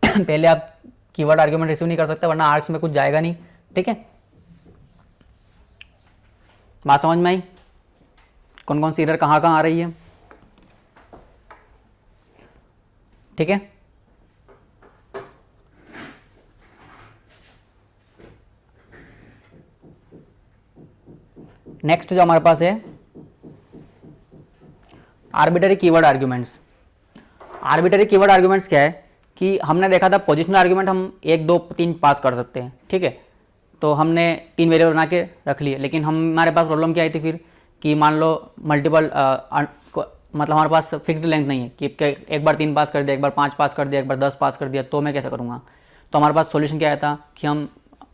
पहले आप कीवर्ड आर्ग्यूमेंट रिसीव नहीं कर सकते, वरना आर्क्स में कुछ जाएगा नहीं, ठीक है। बात समझ में आई, कौन कौन सी एरर कहाँ कहाँ आ रही है, ठीक है। नेक्स्ट जो हमारे पास है arbitrary keyword arguments. Arbitrary keyword arguments क्या है कि हमने देखा था पोजिशनल आर्ग्यूमेंट हम 1 2 3 पास कर सकते हैं, ठीक है। तो हमने 3 वेरिएबल बना के रख लिए, लेकिन हमारे पास प्रॉब्लम क्या आई थी फिर कि मान लो मल्टीपल मतलब हमारे पास फिक्स्ड लेंथ नहीं है कि एक बार 3 पास कर दिया, एक बार 5 पास कर दिया, एक बार 10 पास कर दिया, तो मैं कैसे करूँगा। तो हमारे पास सॉल्यूशन क्या आया था कि हम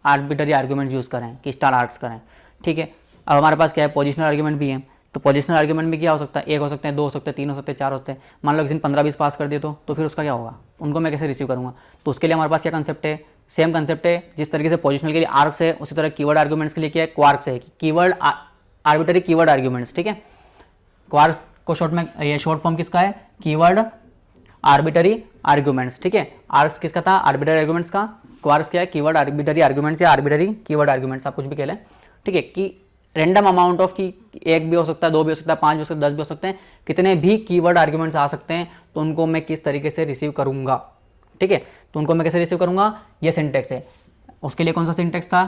आर्बिटरी आर्ग्यूमेंट यूज़ करें कि स्टार आर्क्स करें, ठीक है। अब हमारे पास क्या है पोजिशनल आर्ग्यूमेंट भी है, तो पोजिशनल आर्ग्यूमेंट में क्या हो सकता है, 1 हो सकते हैं, 2 हो सकते हैं, 3 हो सकते हैं, 4 हो सकते हैं। मान लो किसी ने 15 20 पास कर दिए तो फिर उसका क्या होगा, उनको मैं कैसे रिसीव करूँगा। तो उसके लिए हमारे पास क्या कंसेप्ट है, सेम कंसेप्ट है जिस तरीके से पोजिशनल के लिए आर्क्स है, उसी तरह कीवर्ड आर्ग्यूमेंट्स के लिए क्या है, क्वार्क्स है, कीवर्ड आर्बिटरी कीवर्ड आर्ग्यूमेंट्स, ठीक है। क्वार्क को शॉर्ट में ये शॉर्ट फॉर्म किसका है, कीवर्ड आर्बिटरी आर्ग्यूमेंट्स, ठीक है। आर्क्स किसका था, आर्बिटरी आर्ग्यूमेंट्स का। क्वार्क्स क्या है, कीवर्ड आर्बिटरी आर्ग्यूमेंट्स या आर्बिटरी कीवर्ड आर्ग्यूमेंट्स, आप कुछ भी कह लें, ठीक है। कि रैंडम अमाउंट ऑफ की 1 भी हो सकता है, 2 भी हो सकता है, 5 भी हो सकता है, 10 भी हो सकते हैं, कितने भी कीवर्ड आर्ग्यूमेंट्स आ सकते हैं, तो उनको मैं किस तरीके से रिसीव करूंगा, ठीक है। तो उनको मैं कैसे रिसीव करूंगा, ये सिंटेक्स है। उसके लिए कौन सा सिंटेक्स था,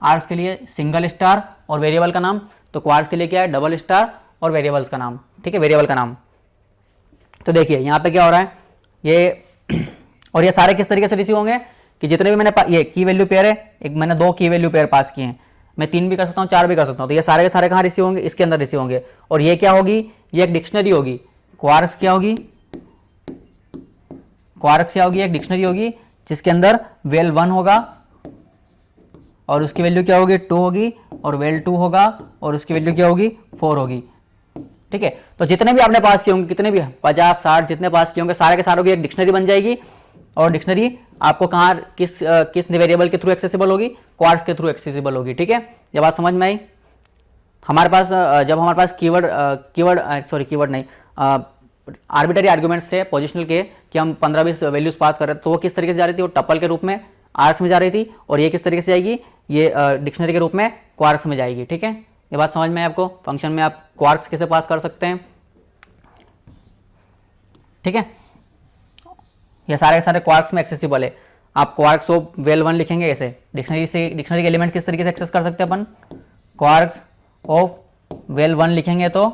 आर्क्स के लिए सिंगल स्टार और वेरिएबल का नाम, तो क्वार्क्स के लिए क्या है, डबल स्टार और वेरिएबल्स का नाम, ठीक है, वेरिएबल का नाम। तो देखिए यहाँ पे क्या हो रहा है, ये और ये सारे किस तरीके से रिसीव होंगे कि जितने भी मैंने ये की वैल्यू पेयर है, एक मैंने 2 की वैल्यू पेयर पास किए हैं, मैं 3 भी कर सकता हूँ, 4 भी कर सकता हूँ, तो ये सारे के सारे कहाँ रिसीव होंगे, इसके अंदर रिसीव होंगे। और ये क्या होगी, ये एक डिक्शनरी होगी। क्वार्क्स क्या होगी, क्वार्क्स क्या होगी, एक डिक्शनरी होगी जिसके अंदर वेल 1 होगा और उसकी वैल्यू क्या होगी, 2 होगी, और वेल 2 होगा और उसकी वैल्यू क्या होगी, 4 होगी, ठीक है। तो जितने भी आपने पास किए होंगे, कितने भी 50 60 जितने पास किए होंगे, सारे के सारों की एक डिक्शनरी बन जाएगी। और डिक्शनरी आपको कहाँ किस वेरिएबल के थ्रू एक्सेसिबल होगी, क्वार्क्स के थ्रू एक्सेसिबल होगी, ठीक है। ये बात समझ में आई। हमारे पास जब हमारे पास कीवर्ड नहीं, आर्बिटरी आर्ग्यूमेंट्स थे पोजिशनल के कि हम 15 20 वैल्यूज पास कर रहे थे, तो वो किस तरीके से जा रही थी, वो टपल के रूप में आर्क्स में जा रही थी, और ये किस तरीके से जाएगी, ये डिक्शनरी के रूप में क्वार्क्स में जाएगी, ठीक है। ये बात समझ में है आपको। फंक्शन में आप क्वार्क्स कैसे पास कर सकते हैं, ठीक है। ये सारे के सारे क्वार्क्स में एक्सेसिबल है। आप क्वार्क्स ऑफ वेल 1 लिखेंगे ऐसे, डिक्शनरी के एलिमेंट किस तरीके से एक्सेस कर सकते हैं अपन, क्वार्क्स ऑफ वेल 1 लिखेंगे तो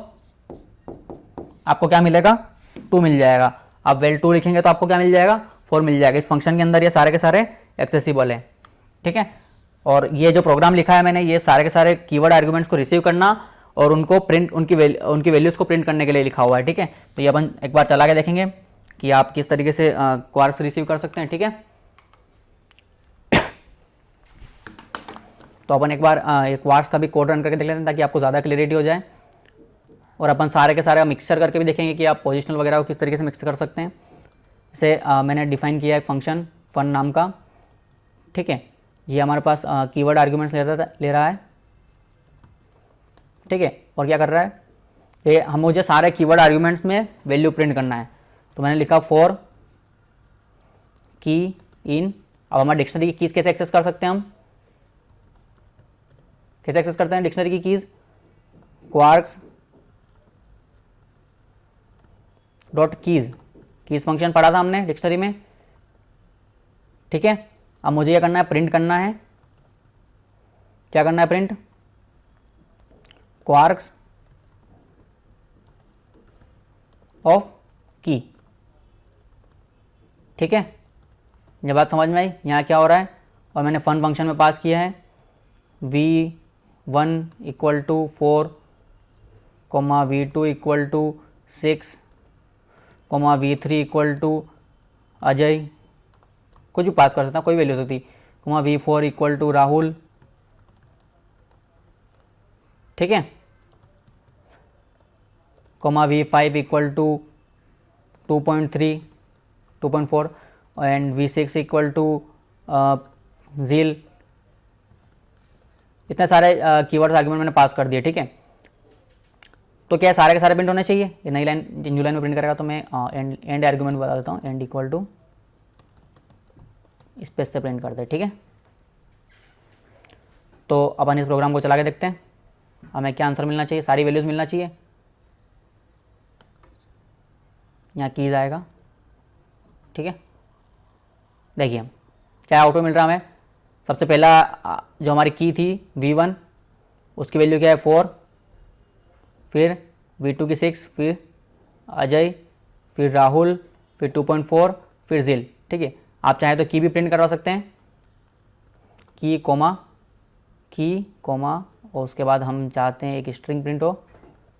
आपको क्या मिलेगा, 2 मिल जाएगा। आप वेल 2 लिखेंगे तो आपको क्या मिल जाएगा, 4 मिल जाएगा। इस फंक्शन के अंदर ये सारे के सारे एक्सेसिबल है, ठीक है। और ये जो प्रोग्राम लिखा है मैंने, ये सारे के सारे कीवर्ड आर्ग्यूमेंट्स को रिसीव करना और उनको प्रिंट उनकी वैल्यूज़ को प्रिंट करने के लिए लिखा हुआ है, ठीक है। तो ये अपन एक बार चला के देखेंगे कि आप किस तरीके से क्वार्क्स रिसीव कर सकते हैं, ठीक है। तो अपन एक बार ये क्वार्क्स का भी कोड रन करके देख लेते हैं ताकि आपको ज़्यादा क्लियरिटी हो जाए। और अपन सारे के सारे मिक्सचर करके भी देखेंगे कि आप पोजिशनल वगैरह को किस तरीके से मिक्स कर सकते हैं। जैसे मैंने डिफाइन किया एक फंक्शन फन नाम का, ठीक है। ये हमारे पास कीवर्ड आर्ग्यूमेंट्स ले रहा है, ठीक है। और क्या कर रहा है, ये हम मुझे सारे कीवर्ड आर्ग्यूमेंट्स में वैल्यू प्रिंट करना है, तो मैंने लिखा फॉर की इन। अब हमारे डिक्शनरी की कीज़ कैसे एक्सेस कर सकते हैं, हम कैसे एक्सेस करते हैं डिक्शनरी की keys, quarks dot keys function पढ़ा था हमने डिक्शनरी में, ठीक है। अब मुझे ये करना है, प्रिंट करना है, क्या करना है, प्रिंट क्वार्क्स ऑफ की, ठीक है। ये बात समझ में आई। यहाँ क्या हो रहा है, और मैंने फन फंक्शन में पास किया है v1 equal to 4, v2 equal to 6, v3 equal to Ajay, कुछ भी पास कर सकता, कोई वैल्यू हो सकती, v4 इक्वल टू राहुल, ठीक है, v5 equal to 2.3 2.4 and v6 equal to जील। इतने सारे कीवर्ड्स आर्ग्यूमेंट मैंने पास कर दिए, ठीक है। तो क्या सारे के सारे प्रिंट होने चाहिए, ये नई लाइन न्यू लाइन में प्रिंट करेगा, तो मैं एंड आर्ग्यूमेंट बता देता हूँ, एंड इक्वल टू स्पेस से प्रिंट करते हैं, ठीक है। तो अपन इस प्रोग्राम को चला के देखते हैं, हमें क्या आंसर मिलना चाहिए, सारी वैल्यूज़ मिलना चाहिए। यहाँ कीज आएगा, ठीक है। देखिए क्या आउटपुट मिल रहा है हमें, सबसे पहला जो हमारी की थी v1, उसकी वैल्यू क्या है 4, फिर V2 की 6, फिर अजय, फिर राहुल, फिर 2.4, फिर जिल। ठीक है, आप चाहें तो की भी प्रिंट करवा सकते हैं, की कोमा और उसके बाद हम चाहते हैं एक स्ट्रिंग प्रिंट हो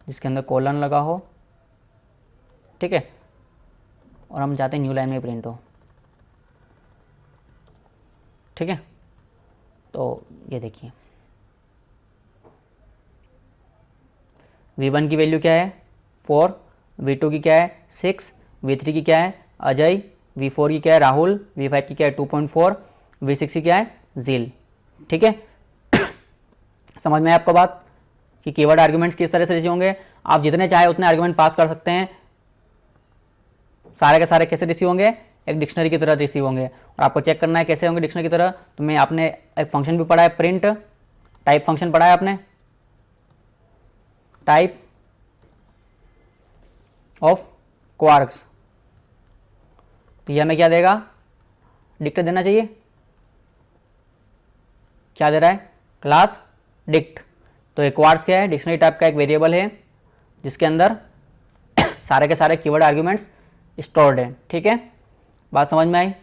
जिसके अंदर कोलन लगा हो। ठीक है, और हम चाहते हैं न्यू लाइन में प्रिंट हो। ठीक है, तो ये देखिए V1 की वैल्यू क्या है 4, V2 की क्या है 6, V3 की क्या है अजय, V4 की क्या है राहुल, V5 की क्या है 2.4, V6 की क्या है जिल। ठीक है, समझ में आया आपको बात कि कीवर्ड आर्गुमेंट्स किस तरह से रिसीव होंगे। आप जितने चाहे उतने आर्गुमेंट पास कर सकते हैं, सारे के सारे कैसे रिसीव होंगे, एक डिक्शनरी की तरह रिसीव होंगे। और आपको चेक करना है कैसे होंगे डिक्शनरी की तरह, तो मैं आपने एक फंक्शन भी पढ़ा है प्रिंट टाइप फंक्शन पढ़ा है आपने, टाइप ऑफ क्वार्क्स। तो यह हमें क्या देगा, डिक्ट देना चाहिए, क्या दे रहा है क्लास डिक्ट। तो एक क्वार्क्स क्या है, डिक्शनरी टाइप का एक वेरिएबल है जिसके अंदर सारे के सारे कीवर्ड आर्ग्यूमेंट्स स्टोर्ड हैं। ठीक है, बात समझ में आई।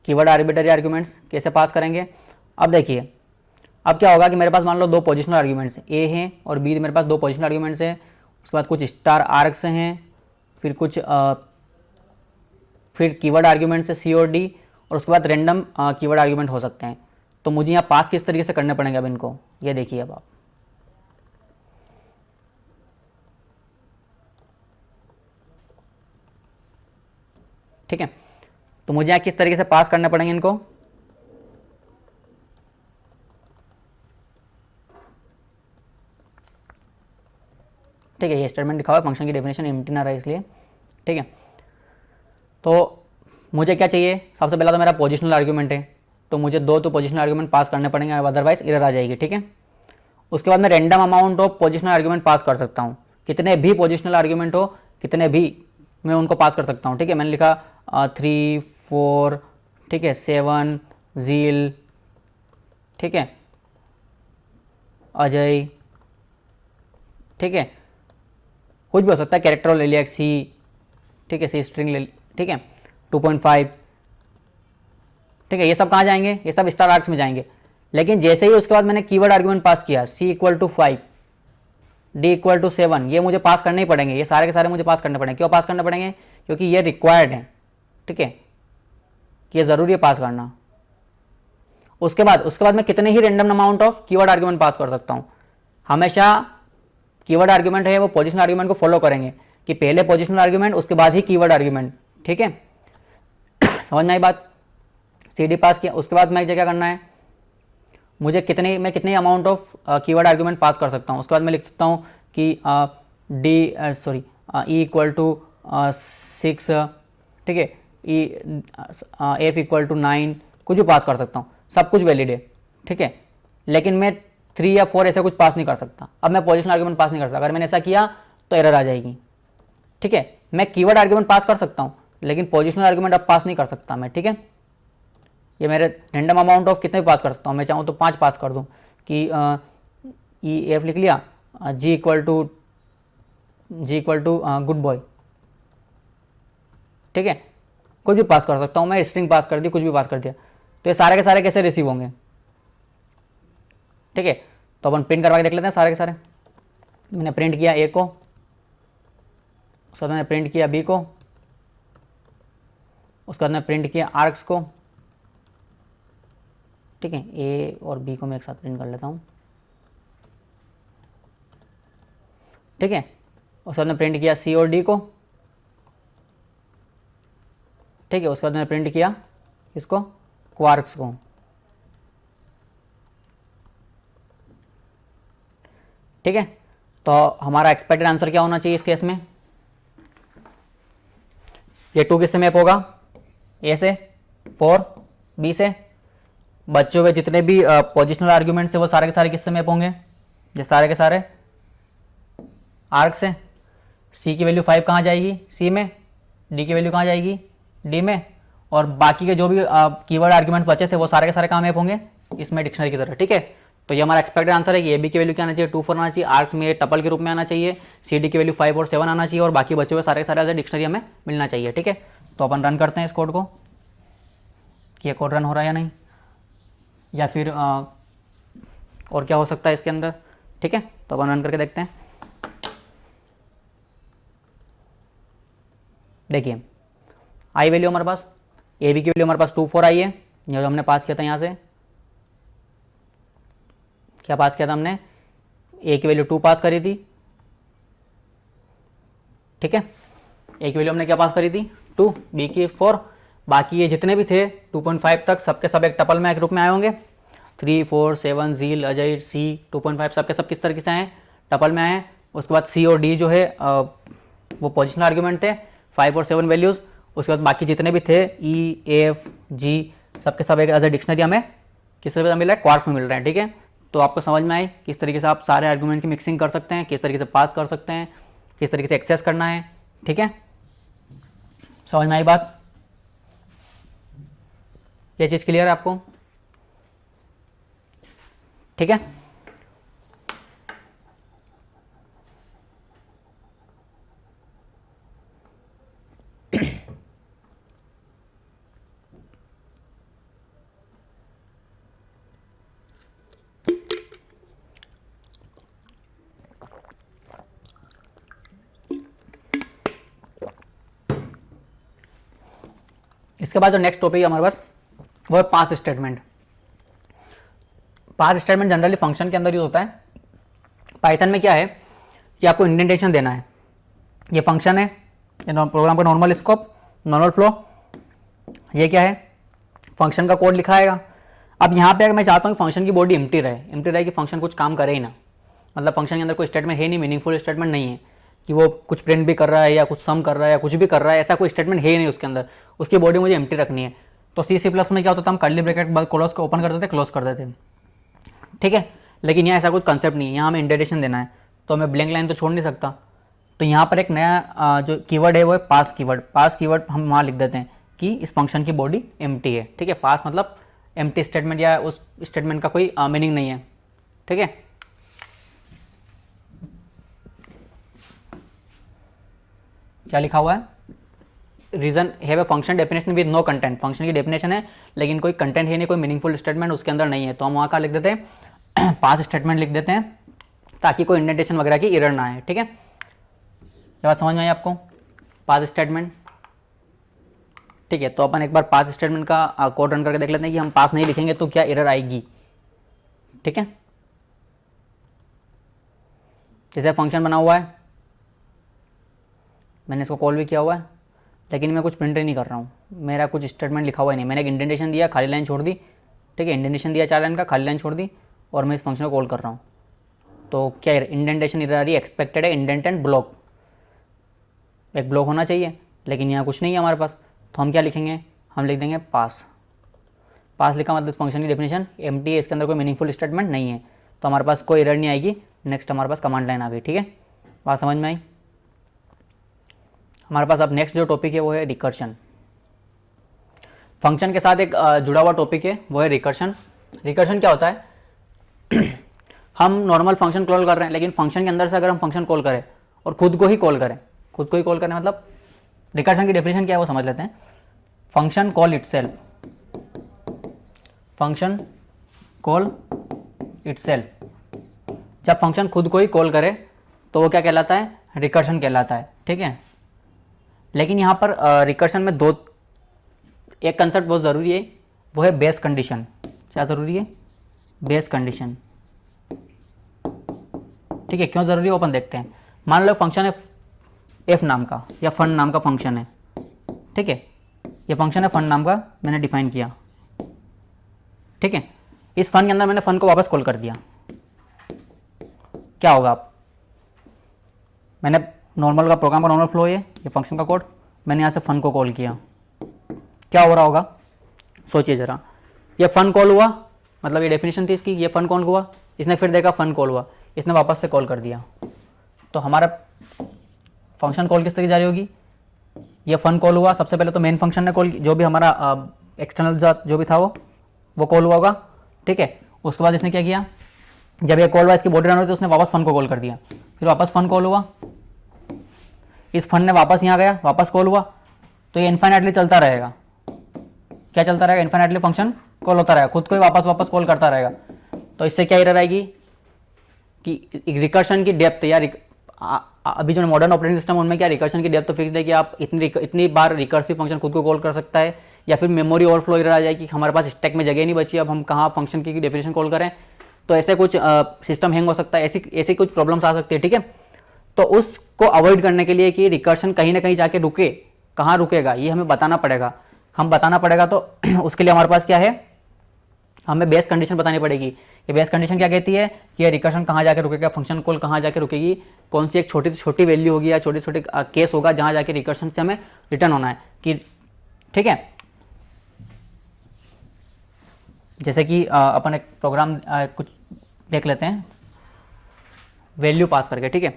कीवर्ड आर्बिट्ररी आर्ग्यूमेंट्स कैसे पास करेंगे। अब देखिए, अब क्या होगा कि मेरे पास मान लो दो पोजिशनल आर्ग्यूमेंट्स ए हैं और बी, मेरे पास दो पोजिशनल आर्ग्यूमेंट्स हैं, उसके बाद कुछ स्टार आर्क्स हैं, फिर कुछ फिर कीवर्ड आर्ग्यूमेंट्स है सी और डी, और उसके बाद रैंडम कीवर्ड आर्ग्यूमेंट हो सकते हैं। तो मुझे यहाँ पास किस तरीके से करने पड़ेंगे अब इनको, ये देखिए अब आप। ठीक है, तो मुझे यहाँ किस तरीके से पास करने पड़ेंगे इनको, ठीक है, ये स्टेटमेंट लिखा हुआ है, फंक्शन की डेफिनेशन एम्प्टी ना रहे इसलिए। ठीक है, तो मुझे क्या चाहिए, सबसे पहला तो मेरा पोजिशनल आर्ग्यूमेंट है, तो मुझे दो तो पोजिशनल आर्ग्यूमेंट पास करने पड़ेंगे, अदरवाइज एरर आ जाएगी। ठीक है, उसके बाद मैं random amount of positional argument pass कर सकता हूँ, कितने भी पोजिशनल आर्ग्यूमेंट हो, कितने भी मैं उनको पास कर सकता हूँ। ठीक है, मैंने लिखा 3 4, ठीक है 7 जील, ठीक है अजय, ठीक है कुछ भी हो सकता है, कैरेक्टर ले लिया सी, ठीक है सी स्ट्रिंग ले, ठीक है 2.5, ठीक है, ये सब कहाँ जाएंगे, ये सब स्टार आर्क्स में जाएंगे। लेकिन जैसे ही उसके बाद मैंने कीवर्ड आर्गुमेंट पास किया c equal to 5, d equal to 7, ये मुझे पास करने ही पड़ेंगे, ये सारे के सारे मुझे पास करने पड़ेंगे। क्यों पास करने पड़ेंगे, क्योंकि ये रिक्वायर्ड है। ठीक है, ये ज़रूरी है पास करना। उसके बाद मैं कितने ही random amount of keyword argument pass कर सकता हूँ। हमेशा कीवर्ड आर्गुमेंट है वो पोजिशनल आर्गुमेंट को फॉलो करेंगे कि पहले पोजिशनल आर्गुमेंट उसके बाद ही कीवर्ड आर्गुमेंट। ठीक है, समझ में आई बात। CD पास किया, उसके बाद मैं क्या करना है, मुझे मैं कितने amount of keyword argument pass कर सकता हूँ। उसके बाद मैं लिख सकता हूँ कि E इक्वल टू 6, ठीक है F इक्वल टू 9, कुछ भी पास कर सकता हूँ, सब कुछ वैलिड है। ठीक है, लेकिन मैं 3 या 4 ऐसा कुछ पास नहीं कर सकता। अब मैं पोजिशनल आर्गुमेंट पास नहीं कर सकता, अगर मैंने ऐसा किया तो एरर आ जाएगी। ठीक है, मैं कीवर्ड आर्गुमेंट पास कर सकता हूँ लेकिन पोजिशनल आर्गुमेंट अब पास नहीं कर सकता मैं। ठीक है, ये मेरे रैंडम अमाउंट ऑफ कितने भी पास कर सकता हूँ, मैं चाहूँ तो 5 पास कर दूँ कि EF लिख लिया, G equal to good boy. ठीक है, कुछ भी पास कर सकता हूँ मैं, स्ट्रिंग पास कर दी, कुछ भी पास कर दिया। तो ये सारे के सारे कैसे रिसीव होंगे। ठीक है, तो अपन प्रिंट करवा के देख लेते हैं सारे के सारे। मैंने प्रिंट किया A को, उसके बाद मैंने प्रिंट किया B को, उसके बाद मैंने प्रिंट किया आर्क्स को। ठीक है, A और B को मैं एक साथ प्रिंट कर लेता हूँ। ठीक है, उसके बाद मैंने प्रिंट किया C और D को। ठीक है, उसके बाद मैंने प्रिंट किया इसको क्वार्क्स को। ठीक है, तो हमारा एक्सपेक्टेड आंसर क्या होना चाहिए इस केस में, ये 2 किससे मैप होगा, A से, 4 B से, बच्चे हुए जितने भी पोजिशनल आर्ग्यूमेंट्स है वो सारे के सारे किससे मैप होंगे, ये सारे के सारे आर्क से। C की वैल्यू 5 कहाँ जाएगी, C में, D की वैल्यू कहाँ जाएगी, D में, और बाकी के जो भी कीवर्ड आर्ग्यूमेंट बचे थे वो सारे के सारे कहाँ मैप होंगे, इसमें डिक्शनरी की तरह। ठीक है, तो ये हमारा एक्सपेक्टेड आंसर है कि ए बी की वैल्यू क्या आना चाहिए, 2 4 आना चाहिए, आर्क्स में टपल के रूप में आना चाहिए, सी डी की वैल्यू 5 और 7 आना चाहिए, और बाकी बचे हुए सारे सारे डिक्शनरी हमें मिलना चाहिए। ठीक है, तो अपन रन करते हैं इस कोड को कि ये कोड रन हो रहा है या नहीं, या फिर और क्या हो सकता है इसके अंदर। ठीक है, तो अपन रन करके देखते हैं। देखिए आई वैल्यू हमारे पास, ए बी की वैल्यू हमारे पास 2 4 आई है, जो हमने पास किया था यहाँ से, क्या पास किया था हमने, ए की वैल्यू 2 पास करी थी। ठीक है, ए की वैल्यू हमने क्या पास करी थी 2, बी की 4, बाकी ये जितने भी थे 2.5 तक सबके सब एक टपल में एक ग्रुप में आए होंगे। 3 4 7 झील अजय सी 2.5 सबके सब किस तरीके से आए, टपल में आए। उसके बाद सी और डी जो है वो पोजिशनल आर्ग्यूमेंट थे, 5 और 7 वैल्यूज़। उसके बाद बाकी जितने भी थे ई एफ जी सबके सब एक एज ए डिक्शनरी हमें किस तरीके से मिल रहा है, क्वार्ट्स में मिल रहा है। ठीक है, तो आपको समझ में आए किस तरीके से आप सारे आर्गूमेंट की मिक्सिंग कर सकते हैं, किस तरीके से पास कर सकते हैं, किस तरीके से एक्सेस करना है। ठीक है, समझ में आई बात, ये चीज़ क्लियर है आपको। ठीक है, इसके बाद जो नेक्स्ट टॉपिक है हमारे पास वो है पास स्टेटमेंट। पास स्टेटमेंट जनरली फंक्शन के अंदर यूज होता है। पाइथन में क्या है कि आपको इंडेंटेशन देना है। ये फंक्शन है, ये प्रोग्राम का नॉर्मल स्कोप, नॉर्मल फ्लो। ये क्या है, फंक्शन का कोड लिखा आएगा। अब यहाँ पे अगर मैं चाहता हूँ कि फंक्शन की बॉडी एम्प्टी रहे कि फंक्शन कुछ काम करे ही ना, मतलब फंक्शन के अंदर कोई स्टेटमेंट है नहीं, मीनिंगफुल स्टेटमेंट नहीं है कि वो कुछ प्रिंट भी कर रहा है या कुछ सम कर रहा है या कुछ भी कर रहा है, ऐसा कोई स्टेटमेंट है ही नहीं उसके अंदर, उसकी बॉडी मुझे एम्प्टी रखनी है। तो सी प्लस में क्या होता था, हम कर्ली ब्रैकेट क्लोज को ओपन कर देते, क्लोज कर देते। ठीक है, लेकिन यहाँ ऐसा कुछ कंसेप्ट नहीं है, यहाँ हमें इंडेंटेशन देना है, तो मैं ब्लैंक लाइन तो छोड़ नहीं सकता। तो यहाँ पर एक नया जो कीवर्ड है वो है पास कीवर्ड। पास कीवर्ड हम वहाँ लिख देते हैं कि इस फंक्शन की बॉडी एम्प्टी है। ठीक है, पास मतलब एम्प्टी स्टेटमेंट या उस स्टेटमेंट का कोई मीनिंग नहीं है। ठीक है, क्या लिखा हुआ है, reason have a function definition with no content. Function की डेफिनेशन है लेकिन कोई कंटेंट है नहीं, कोई मीनिंगफुल स्टेटमेंट उसके अंदर नहीं है, तो हम वहाँ का लिख देते हैं पास स्टेटमेंट लिख देते हैं ताकि कोई इंडेंटेशन वगैरह की एरर ना आए। ठीक है, ये बात समझ में आई आपको, पास स्टेटमेंट। ठीक है, तो अपन एक बार पास स्टेटमेंट का कोड रन करके देख लेते हैं कि हम पास नहीं लिखेंगे तो क्या एरर आएगी। ठीक है, जैसे फंक्शन बना हुआ है, मैंने इसको कॉल भी किया हुआ है, लेकिन मैं कुछ प्रिंट नहीं कर रहा हूँ, मेरा कुछ स्टेटमेंट लिखा हुआ ही नहीं। मैंने एक इंडेंटेशन दिया, खाली लाइन छोड़ दी। ठीक है, इंडेंटेशन दिया 4 लाइन का, खाली लाइन छोड़ दी, और मैं इस फंक्शन को कॉल कर रहा हूँ। तो क्या इंडेंटेशन एरर आ रही है, एक्सपेक्टेड है इंडेंट एंड ब्लॉक, एक ब्लॉक होना चाहिए, लेकिन यहाँ कुछ नहीं है हमारे पास। तो हम क्या लिखेंगे, हम लिख देंगे पास। पास लिखा मतलब फंक्शन की डेफिनेशन एम्प्टी है, इसके अंदर कोई मीनिंगफुल स्टेटमेंट नहीं है, तो हमारे पास कोई एरर नहीं आएगी। नेक्स्ट हमारे पास कमांड लाइन आ गई। ठीक है, बात समझ में आई। हमारे पास अब नेक्स्ट जो टॉपिक है वो है रिकर्शन। फंक्शन के साथ एक जुड़ा हुआ टॉपिक है वो है रिकर्शन। रिकर्शन क्या होता है हम नॉर्मल फंक्शन कॉल कर रहे हैं, लेकिन फंक्शन के अंदर से अगर हम फंक्शन कॉल करें और खुद को ही कॉल करें, खुद को ही कॉल करें मतलब रिकर्शन की डेफिनेशन क्या है वो समझ लेते हैं। Function call itself, function call itself, जब फंक्शन खुद को ही कॉल करे तो वो क्या कहलाता है, रिकर्शन कहलाता है। ठीक है, लेकिन यहाँ पर रिकर्शन में एक कंसेप्ट बहुत ज़रूरी है, वो है बेस कंडीशन। क्या ज़रूरी है, बेस कंडीशन। ठीक है, क्यों ज़रूरी है वो अपन देखते हैं। मान लो फंक्शन है एफ नाम का या फन नाम का फंक्शन है। ठीक है, ये फंक्शन है फन नाम का, मैंने डिफाइन किया। ठीक है, इस फन के अंदर मैंने फन को वापस कॉल कर दिया, क्या होगा आप, मैंने नॉर्मल का प्रोग्राम का नॉर्मल फ्लो है, ये फंक्शन का कोड, मैंने यहाँ से फन को कॉल किया, क्या हो रहा होगा सोचिए ज़रा। ये फन कॉल हुआ, मतलब ये डेफिनेशन थी इसकी, ये फन कॉल हुआ, इसने फिर देखा फन कॉल हुआ, इसने वापस से कॉल कर दिया, तो हमारा फंक्शन कॉल किस तरीके जारी होगी। ये फन कॉल हुआ, सबसे पहले तो मेन फंक्शन ने कॉल, जो भी हमारा एक्सटर्नल जो भी था वो कॉल हुआ होगा। ठीक है, उसके बाद इसने क्या किया, जब ये कॉल हुआ, इसकी बॉडी रन हुई तो उसने वापस फन को कॉल कर दिया, फिर वापस फन कॉल हुआ, इस फन ने वापस यहाँ गया, वापस कॉल हुआ, तो ये इन्फाइनाइटली चलता रहेगा। क्या चलता रहेगा? इन्फाइनाइटली फंक्शन कॉल होता रहेगा, खुद को ही वापस वापस कॉल करता रहेगा। तो इससे क्या एरर आएगी कि रिकर्शन की डेप्थ, या अभी जो मॉडर्न ऑपरेटिंग सिस्टम उनमें क्या रिकर्शन की डेप्थ तो फिक्स है कि आप इतनी बार रिकर्सिव फंक्शन खुद को कॉल कर सकता है, या फिर मेमोरी ओवरफ्लो एरर आ जाए कि हमारे पास स्टैक में जगह नहीं बची, अब हम कहाँ फंक्शन की डेफिनेशन कॉल करें। तो ऐसे कुछ सिस्टम हैंग हो सकता है, ऐसी कुछ प्रॉब्लम्स आ सकती है। ठीक है, तो उसको अवॉइड करने के लिए कि रिकर्शन कहीं ना कहीं जाके रुके, कहाँ रुकेगा ये हमें बताना पड़ेगा। हम बताना पड़ेगा तो उसके लिए हमारे पास क्या है, हमें बेस कंडीशन बतानी पड़ेगी। ये बेस कंडीशन क्या कहती है कि रिकर्शन कहाँ जाके रुकेगा, फंक्शन कॉल कहाँ जाके रुकेगी, कौन सी एक छोटी से छोटी वैल्यू होगी या छोटी छोटी केस होगा जहाँ जाके रिकर्शन से हमें रिटर्न होना है कि। ठीक है, जैसे कि अपन एक प्रोग्राम कुछ देख लेते हैं वैल्यू पास करके। ठीक है,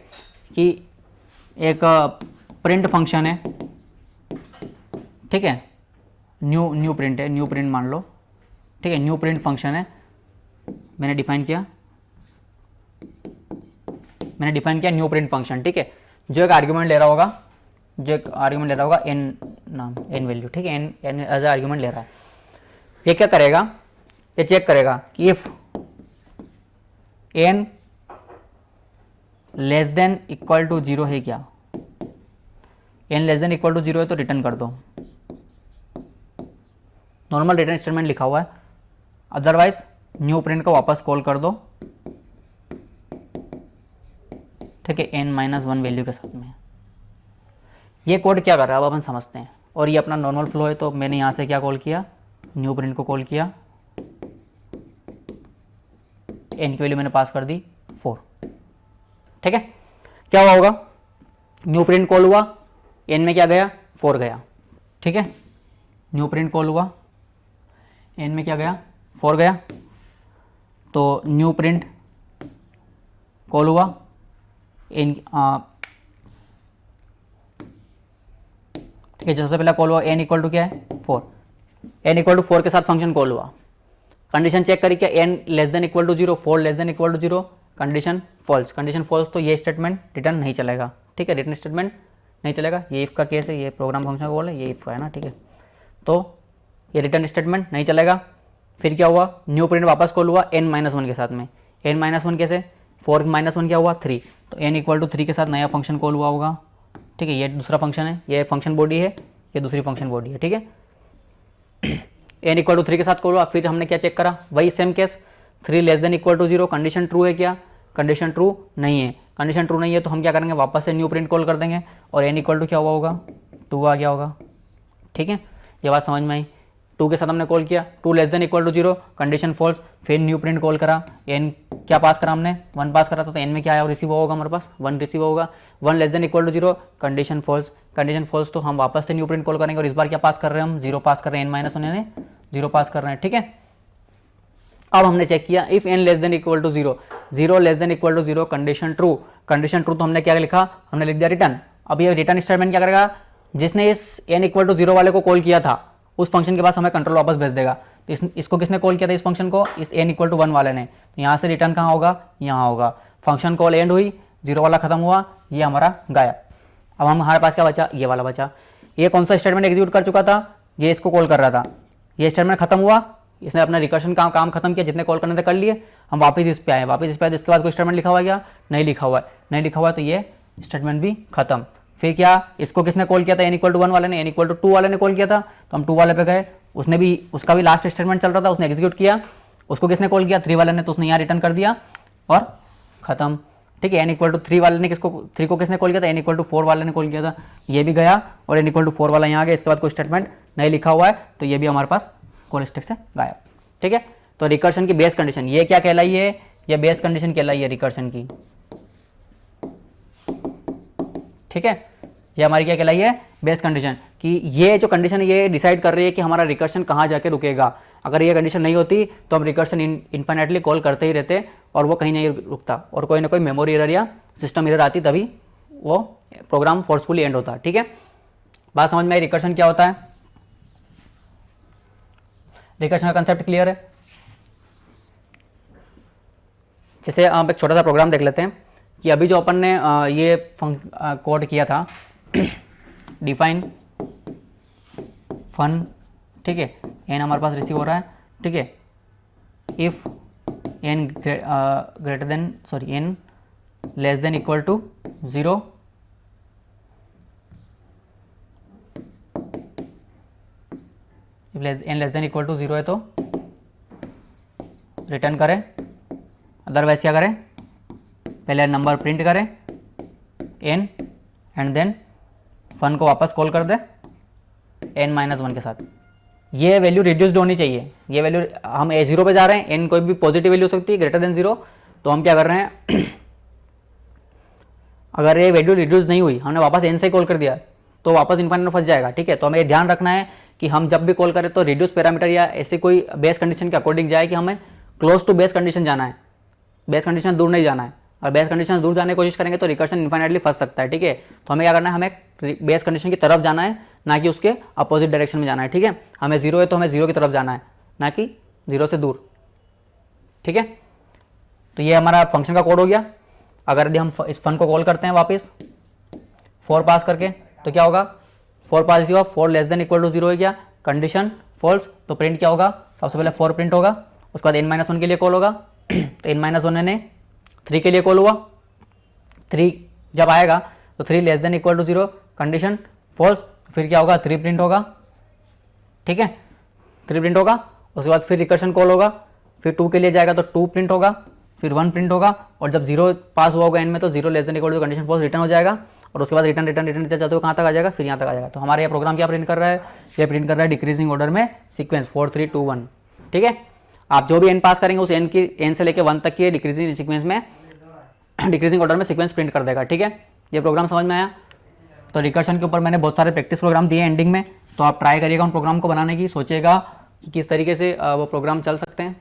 कि एक प्रिंट फंक्शन है, ठीक है, न्यू प्रिंट है, न्यू प्रिंट मान लो। ठीक है, न्यू प्रिंट फंक्शन है, मैंने डिफाइन किया न्यू प्रिंट फंक्शन। ठीक है, जो एक आर्ग्यूमेंट ले रहा होगा, एन वैल्यू। ठीक है, एन एज ए आर्ग्यूमेंट ले रहा है। ये क्या करेगा, ये चेक करेगा कि if N less than equal to 0 है क्या, N less than equal to 0 है तो रिटर्न कर दो, नॉर्मल रिटर्न स्टेटमेंट लिखा हुआ है। अदरवाइज न्यू प्रिंट को वापस कॉल कर दो। ठीक है, n-1 वैल्यू के साथ में। ये कोड क्या कर रहा है अब अपन समझते हैं। और ये अपना नॉर्मल फ्लो है, तो मैंने यहाँ से क्या कॉल किया, न्यू प्रिंट को कॉल किया, n की वैल्यू मैंने पास कर दी 4। ठीक है, क्या हुआ होगा, न्यू प्रिंट कॉल हुआ, n में क्या गया, 4 गया। ठीक है, न्यू प्रिंट कॉल हुआ, n में क्या गया, 4 गया। तो न्यू प्रिंट कॉल हुआ, ठीक है, सबसे पहला कॉल हुआ n इक्वल टू क्या है, 4, n इक्वल टू 4 के साथ फंक्शन कॉल हुआ। कंडीशन चेक करी क्या, n less than equal to 0, 4 less than equal to 0, condition false, तो ये स्टेटमेंट रिटर्न नहीं चलेगा। ठीक है, रिटर्न स्टेटमेंट नहीं चलेगा। ये इफ का केस है, ये प्रोग्राम फंक्शन का कॉल है, ये इफ है ना। ठीक है, तो ये रिटर्न स्टेटमेंट नहीं चलेगा। फिर क्या हुआ, न्यू प्रिंट वापस कॉल हुआ n-1 के साथ में। n-1 कैसे, 4-1 क्या हुआ, 3, तो n इक्वल टू 3 के साथ नया फंक्शन कॉल हुआ होगा। ठीक है, ये दूसरा फंक्शन है, ये फंक्शन बॉडी है, ये दूसरी फंक्शन बॉडी है। ठीक है, n इक्वल टू 3 के साथ कॉल हुआ। फिर हमने क्या चेक करा, वही same case, 3 less than equal to 0, condition true है क्या, कंडीशन ट्रू नहीं है। कंडीशन ट्रू नहीं है तो हम क्या करेंगे, वापस से न्यू प्रिंट कॉल कर देंगे, और n इक्वल टू क्या हुआ होगा, 2 आ गया होगा। ठीक है, ये बात समझ में आई। 2 के साथ हमने कॉल किया, 2 less than equal to 0, condition false, फिर न्यू प्रिंट कॉल करा, n क्या पास करा हमने, 1 पास करा था, तो n में क्या आया, रिसीव होगा हमारे पास 1 रिसीव होगा। 1 less than equal to 0, condition false, तो हम वापस से न्यू प्रिंट कॉल करेंगे, और इस बार क्या पास कर रहे हैं हम, 0 पास कर रहे हैं, n-1 यानी 0 पास कर रहे हैं। ठीक है, अब हमने चेक किया, if n less than equal to 0, 0 less than equal to 0, condition true, तो हमने क्या लिखा, हमने लिख दिया रिटर्न। अब ये रिटर्न स्टेटमेंट क्या करेगा, जिसने इस n इक्वल टू 0 वाले को कॉल किया था, उस फंक्शन के पास हमें कंट्रोल वापस भेज देगा। तो इसको किसने कॉल किया था, इस फंक्शन को, इस n इक्वल टू 1 वाले ने। यहाँ से रिटर्न कहाँ होगा, यहाँ होगा। फंक्शन कॉल एंड हुई, 0 वाला खत्म हुआ, ये हमारा गायब। अब हमारे पास क्या बचा, ये वाला बचा। ये कौन सा स्टेटमेंट एग्जीक्यूट कर चुका था, ये इसको कॉल कर रहा था, ये स्टेटमेंट खत्म हुआ, इसने अपना रिकर्शन का काम खत्म किया, जितने कॉल करने थे कर लिए। हम वापस इस पे आए, इसके बाद कोई स्टेटमेंट लिखा हुआ है क्या, नहीं लिखा हुआ है, तो ये स्टेटमेंट भी खत्म। फिर क्या, इसको किसने कॉल किया था, n इक्वल टू 1 वाले ने, n इक्वल टू 2 वाले ने कॉल किया था, तो हम 2 वाले पे गए, उसका भी लास्ट स्टेटमेंट चल रहा था, उसने एग्जीक्यूट किया। उसको किसने कॉल किया, 3 वाले ने, तो उसने यहाँ रिटर्न कर दिया और खत्म। ठीक है, n इक्वल टू 3 वाले ने 3 को किसने कॉल किया था, n इक्वल टू 4 वाले ने कॉल किया था, ये भी गया, और n इक्वल टू 4 वाला यहाँ आ गया। इसके बाद कोई स्टेटमेंट नहीं लिखा हुआ है, तो ये भी हमारे पास कॉल स्टैक से गायब। ठीक है, तो रिकर्शन की बेस कंडीशन ये क्या कहलाई है, ये बेस कंडीशन कहलाई है रिकर्शन की। ठीक है, ये हमारी क्या कहलाई है, बेस कंडीशन, कि ये जो कंडीशन है ये डिसाइड कर रही है कि हमारा रिकर्शन कहाँ जाके रुकेगा। अगर ये कंडीशन नहीं होती तो हम रिकर्शन इन्फिनिटली कॉल करते ही रहते और वो कहीं नहीं रुकता, और कोई ना कोई मेमोरी एरर या सिस्टम एरर आती, तभी वो प्रोग्राम फोर्सफुली एंड होता। ठीक है, बात समझ में आई, रिकर्शन क्या होता है, रिकर्शन का कंसेप्ट क्लियर है। जैसे आप एक छोटा सा प्रोग्राम देख लेते हैं कि अभी जो अपन ने ये कोड किया था डिफाइन फन, ठीक है, एन हमारे पास रिसीव हो रहा है, ठीक है, if N greater than N less than equal to 0, N less than equal to 0 है तो रिटर्न करें, अदरवाइज क्या करें, पहले नंबर प्रिंट करें एन एंड देन फन को वापस कॉल कर दे n-1 के साथ। ये वैल्यू रिड्यूस्ड होनी चाहिए, ये वैल्यू हम a0 पे जा रहे हैं, n कोई भी पॉजिटिव वैल्यू हो सकती है ग्रेटर देन 0, तो हम क्या कर रहे हैं अगर ये वैल्यू रिड्यूस नहीं हुई, हमने वापस n से कॉल कर दिया तो वापस इन्फाइनाइट में फंस जाएगा, ठीक है। तो हमें ध्यान रखना है कि हम जब भी कॉल करें तो रिड्यूस पैरामीटर या ऐसे कोई बेस कंडीशन के अकॉर्डिंग जाए कि हमें क्लोज टू बेस कंडीशन जाना है, बेस कंडीशन दूर नहीं जाना है। और बेस कंडीशन दूर जाने की कोशिश करेंगे तो रिकर्शन इन्फाइनाइटली फंस सकता है, ठीक है। तो हमें क्या करना है, हमें बेस कंडीशन की तरफ जाना है, ना कि उसके अपोजिट डायरेक्शन में जाना है, ठीक है। हमें 0 है तो हमें 0 की तरफ जाना है, ना कि 0 से दूर, ठीक है। तो ये हमारा फंक्शन का कोड हो गया। अगर यदि हम इस फन को कॉल करते हैं वापस फॉर पास करके तो क्या होगा, फॉर पास हुआ, four less than equal to 0 हो गया, कंडीशन फॉल्स, तो प्रिंट क्या होगा, सबसे पहले फॉर प्रिंट होगा, उसके बाद n-1 के लिए कॉल होगा तो n-1 ने 3 के लिए कॉल हुआ, 3 जब आएगा तो 3 less than equal to 0, condition false, फिर क्या होगा, 3 प्रिंट होगा, ठीक है, 3 प्रिंट होगा। उसके बाद फिर रिकर्शन कॉल होगा, फिर 2 के लिए जाएगा तो 2 प्रिंट होगा, फिर 1 प्रिंट होगा, और जब 0 पास हुआ होगा n में तो 0 less than equal to condition false return हो जाएगा, और उसके बाद रिटर्न रिटर्न रिटर्न जाते हो कहाँ तक आ जाएगा, फिर यहाँ तक आ जाएगा। तो हमारा ये प्रोग्राम क्या प्रिंट कर रहा है, ये प्रिंट कर रहा है डिक्रीजिंग ऑर्डर में सीक्वेंस 4 3 2 1, ठीक है। आप जो भी n पास करेंगे उस n से लेकर 1 तक की डिक्रीजिंग सीक्वेंस में डिक्रीजिंग ऑर्डर में सीक्वेंस प्रिंट कर देगा, ठीक है। ये प्रोग्राम समझ में आया। तो रिकर्शन के ऊपर मैंने बहुत सारे प्रैक्टिस प्रोग्राम दिए एंडिंग में, तो आप ट्राई करिएगा उन प्रोग्राम को बनाने की, सोचिएगा कि किस तरीके से वो प्रोग्राम चल सकते हैं,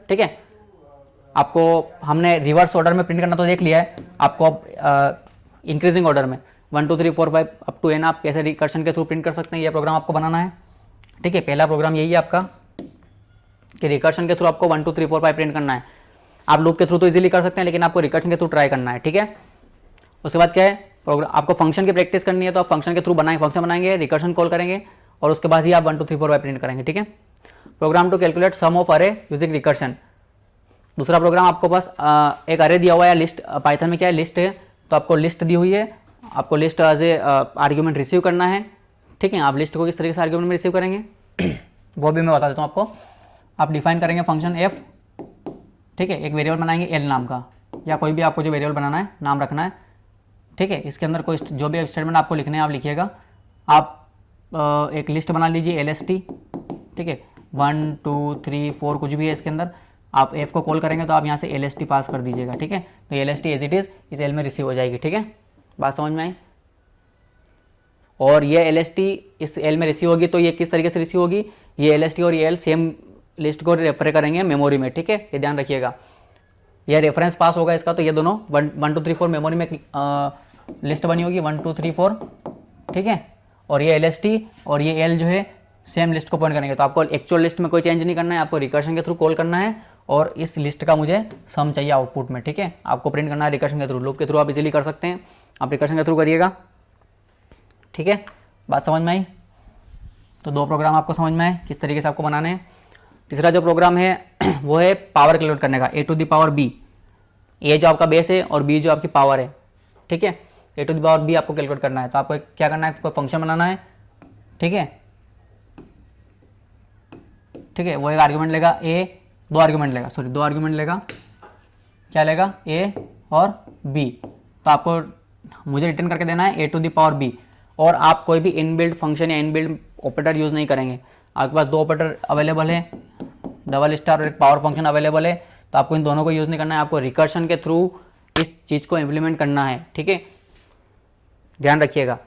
ठीक है। आपको हमने रिवर्स ऑर्डर में प्रिंट करना तो देख लिया है, आपको अब इंक्रीजिंग ऑर्डर में 1 2 3 4 5 अप टू n आप कैसे रिकर्शन के थ्रू प्रिंट कर सकते हैं, ये प्रोग्राम आपको बनाना है, ठीक है। पहला प्रोग्राम यही है आपका कि रिकर्शन के थ्रू आपको 1 2 3 4 5 प्रिंट करना है। आप लूप के थ्रू तो इजीली कर सकते हैं, लेकिन आपको रिकर्शन के थ्रू ट्राई करना है, ठीक है। उसके बाद क्या है, प्रोग्राम आपको फंक्शन की प्रैक्टिस करनी है, तो आप फंक्शन के थ्रू फंक्शन बनाएंगे, रिकर्शन कॉल करेंगे, और उसके बाद ही आप 1 2 3 4 5 प्रिंट करेंगे, ठीक है। Program to calculate sum of array using recursion. दूसरा प्रोग्राम आपको पास एक अरे दिया हुआ है, लिस्ट, पाइथन में क्या है, लिस्ट है, तो आपको लिस्ट दी हुई है, आपको list as a argument receive करना है, ठीक है। आप लिस्ट को किस तरीके से आर्ग्यूमेंट में रिसीव करेंगे वो भी मैं बता देता हूँ आपको। आप डिफाइन करेंगे फंक्शन f, ठीक है, एक वेरिएबल बनाएंगे l नाम का, या कोई भी आपको जो वेरिएबल बनाना है नाम रखना है, ठीक है। इसके अंदर कोई जो भी स्टेटमेंट आपको लिखने हैं आप लिखिएगा। आप एक लिस्ट बना लीजिए lst, ठीक है, 1 2 3 4 कुछ भी है इसके अंदर, आप f को कॉल करेंगे तो आप यहाँ से lst पास कर दीजिएगा, ठीक है। तो lst एज इट इज़ इस l में रिसीव हो जाएगी, ठीक है, बात समझ में आई। और ये lst इस l में रिसीव होगी तो ये किस तरीके से रिसीव होगी, ये lst और ये l सेम लिस्ट को रेफर करेंगे मेमोरी में, ठीक है, ये ध्यान रखिएगा। ये रेफरेंस पास होगा इसका, तो ये दोनों 1 2 3 4 मेमोरी में लिस्ट बनी होगी 1 2 3 4, ठीक है। और ये lst और ये l जो है सेम लिस्ट को पॉइंट करेंगे। तो आपको एक्चुअल लिस्ट में कोई चेंज नहीं करना है, आपको रिकर्शन के थ्रू कॉल करना है, और इस लिस्ट का मुझे सम चाहिए आउटपुट में, ठीक है। आपको प्रिंट करना है रिकर्शन के थ्रू, लूप के थ्रू आप इजीली कर सकते हैं, आप रिकर्शन के थ्रू करिएगा, ठीक है। बात समझ में आई। तो 2 प्रोग्राम आपको समझ में आए किस तरीके से आपको बनाने हैं। तीसरा जो प्रोग्राम है वो है पावर कैलकुलेट करने का, a to the power b। a जो आपका बेस है और b जो आपकी पावर है, ठीक है। a to the power b आपको कैलकुलेट करना है, तो आपको क्या करना है, कोई फंक्शन बनाना है, ठीक है, ठीक है। वो एक आर्ग्यूमेंट लेगा a, 2 आर्ग्यूमेंट लेगा, सॉरी 2 आर्ग्यूमेंट लेगा, क्या लेगा, a और b। तो आपको मुझे रिटर्न करके देना है a to the power b, और आप कोई भी इनबिल्ट फंक्शन या इनबिल्ट ऑपरेटर यूज़ नहीं करेंगे। आपके पास 2 ऑपरेटर अवेलेबल है, डबल स्टार और एक पावर फंक्शन अवेलेबल है, तो आपको इन दोनों को यूज़ नहीं करना है, आपको रिकर्शन के थ्रू इस चीज़ को इम्प्लीमेंट करना है, ठीक है, ध्यान रखिएगा।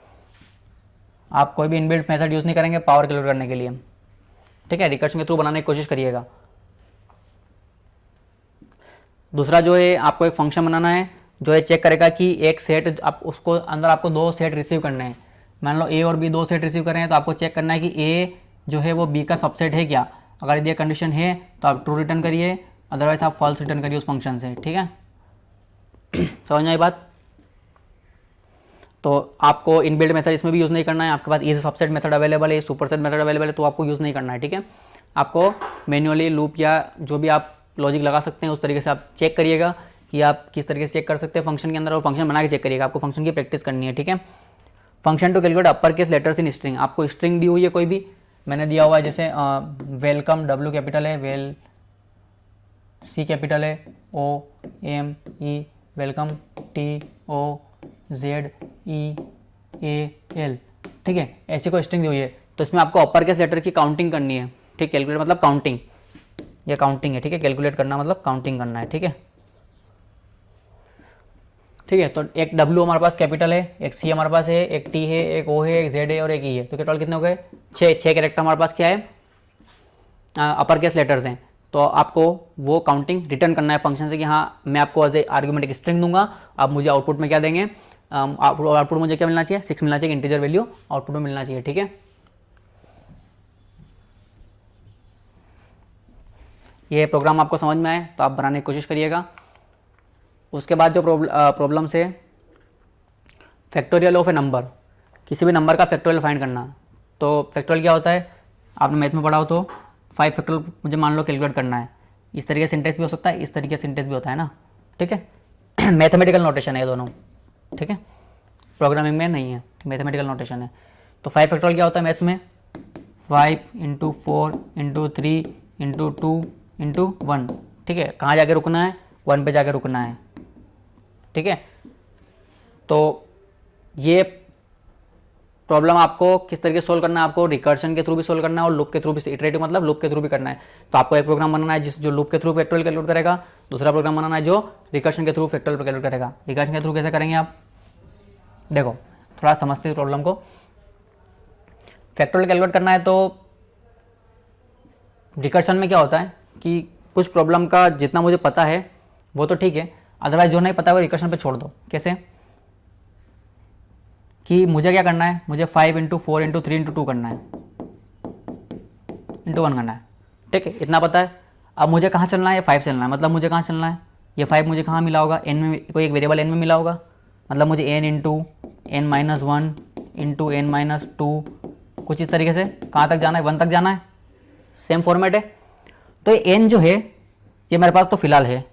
आप कोई भी इनबिल्ट मेथड यूज़ नहीं करेंगे पावर कैलकुलेट करने के लिए, ठीक है, रिकर्शन के थ्रू बनाने की कोशिश करिएगा। दूसरा जो है आपको एक फंक्शन बनाना है जो है चेक करेगा कि एक सेट, आप उसको अंदर आपको 2 सेट रिसीव करने हैं। मान लो a और b 2 सेट रिसीव कर रहे हैं, तो आपको चेक करना है कि a जो है वो b का सबसेट है क्या। अगर यदि कंडीशन है तो आप ट्रू रिटर्न करिए, अदरवाइज आप फॉल्स रिटर्न करिए उस फंक्शन से, ठीक है। समझ में आई बात। तो आपको इनबिल्ट मेथड इसमें भी यूज़ नहीं करना है, आपके पास इज सबसेट मेथड अवेलेबल है, सुपरसेट मेथड अवेलेबल है, तो आपको यूज़ नहीं करना है, ठीक है। आपको मैन्युअली लूप या जो भी आप लॉजिक लगा सकते हैं उस तरीके से आप चेक करिएगा कि आप किस तरीके से चेक कर सकते हैं फंक्शन के अंदर, और फंक्शन बना के चेक करिएगा। आपको फंक्शन की प्रैक्टिस करनी है, ठीक है। Function to calculate upper case letters in string, आपको स्ट्रिंग दी हुई है कोई भी, मैंने दिया हुआ है जैसे वेलकम W कैपिटल है, वेल C कैपिटल है, OME वेलकम, TOZEAL, ठीक है। ऐसी कोई स्ट्रिंग दी हुई है तो इसमें आपको अपर केस लेटर की काउंटिंग करनी है, ठीक। कैलकुलेट मतलब काउंटिंग, ये काउंटिंग है, ठीक है। कैलकुलेट करना मतलब काउंटिंग करना है, ठीक है। ठीक है, तो एक W हमारे पास कैपिटल है, एक C हमारे पास है, एक T है, एक O है, एक Z है और एक E है, तो टोटल कितने हो गए? 6 कैरेक्टर हमारे पास क्या है, अपर केस लेटर्स हैं। तो आपको वो काउंटिंग रिटर्न करना है फंक्शन से कि हाँ मैं आपको एज ए आर्ग्यूमेंट एक स्ट्रिंग दूंगा, आप मुझे आउटपुट में क्या देंगे, आउटपुट मुझे क्या मिलना चाहिए, 6 मिलना चाहिए, इंटीजर वैल्यू आउटपुट में मिलना चाहिए, ठीक है। ये प्रोग्राम आपको समझ में आए तो आप बनाने की कोशिश करिएगा। उसके बाद जो प्रॉब्लम्स है, फैक्टोरियल ऑफ ए नंबर, किसी भी नंबर का फैक्टोरियल फाइंड करना। तो फैक्टोरियल क्या होता है, आपने मैथ में पढ़ा हो तो 5 फैक्टोरियल मुझे मान लो कैलकुलेट करना है, इस तरीके से सिंटेक्स भी हो सकता है, इस तरीके से सिंटेक्स भी होता है ना, ठीक है। मैथमेटिकल नोटेशन है ये दोनों, ठीक है, प्रोग्रामिंग में नहीं है, मैथमेटिकल नोटेशन है। तो 5 फैक्टोरियल क्या होता है मैथ्स में, 5 × 4 × 3 × 2 × 1, ठीक है। कहाँ जाके रुकना है, 1 पे जाके रुकना है, ठीक है। तो ये प्रॉब्लम आपको किस तरीके से सोल्व करना है, आपको रिकर्शन के थ्रू भी सोल्व करना है और लूप के थ्रू भी, इटरेटिव मतलब लूप के थ्रू भी करना है। तो आपको एक प्रोग्राम बनाना है जो लूप के थ्रू फैक्टोरियल कैलकुलेट करेगा, दूसरा प्रोग्राम बनाना है जो रिकर्शन के थ्रू फैक्टोरियल कैलकुलेट करेगा। रिकर्शन के थ्रू कैसे करेंगे आप, देखो थोड़ा समझते हैं प्रॉब्लम को। फैक्टोरियल कैलकुलेट करना है तो रिकर्शन में क्या होता है कि कुछ प्रॉब्लम का जितना मुझे पता है वो तो ठीक है, अदरवाइज जो नहीं पता है वो रिकर्शन पे छोड़ दो। कैसे कि मुझे क्या करना है, मुझे 5 × 4 × 3 × 2 करना है, × 1 करना है, ठीक है, इतना पता है। अब मुझे कहाँ चलना है, 5 चलना है, मतलब मुझे कहाँ चलना है, ये 5 मुझे कहाँ मिला होगा, n में, कोई एक वेरिएबल n में मिला होगा, मतलब मुझे n × n-1 × n-2 कुछ इस तरीके से कहाँ तक जाना है, 1 तक जाना है, सेम फॉर्मेट है। तो ये n जो है ये मेरे पास तो फिलहाल है,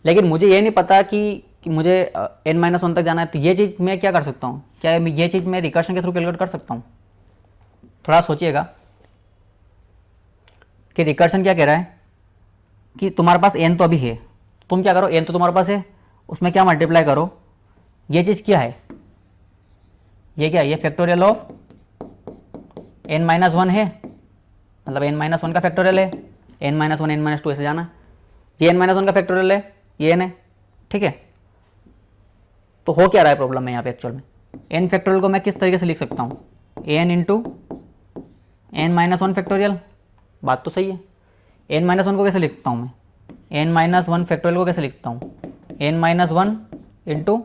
लेकिन मुझे ये नहीं पता कि मुझे n-1 तक जाना है। तो ये चीज़ मैं क्या कर सकता हूँ, क्या ये चीज़ मैं रिकर्शन के थ्रू कैलकुलेट कर सकता हूँ? थोड़ा सोचिएगा कि रिकर्शन क्या कह रहा है कि तुम्हारे पास n तो अभी है, तुम क्या करो, n तो तुम्हारे पास है, उसमें क्या मल्टीप्लाई करो, ये चीज़ क्या है, ये क्या है, ये फैक्टोरियल ऑफ n-1 है, मतलब n-1 का फैक्टोरियल है, n-1 n-2 ऐसे जाना है, ये n-1 का फैक्टोरियल है, ये n है, ठीक है। तो हो क्या रहा है प्रॉब्लम में यहाँ पे एक्चुअल में, n फैक्टोरियल को मैं किस तरीके से लिख सकता हूँ, n × n-1 फैक्टोरियल, बात तो सही है। n-1 को कैसे लिखता हूँ मैं, n-1 फैक्टोरियल को कैसे लिखता हूँ, n-1 ×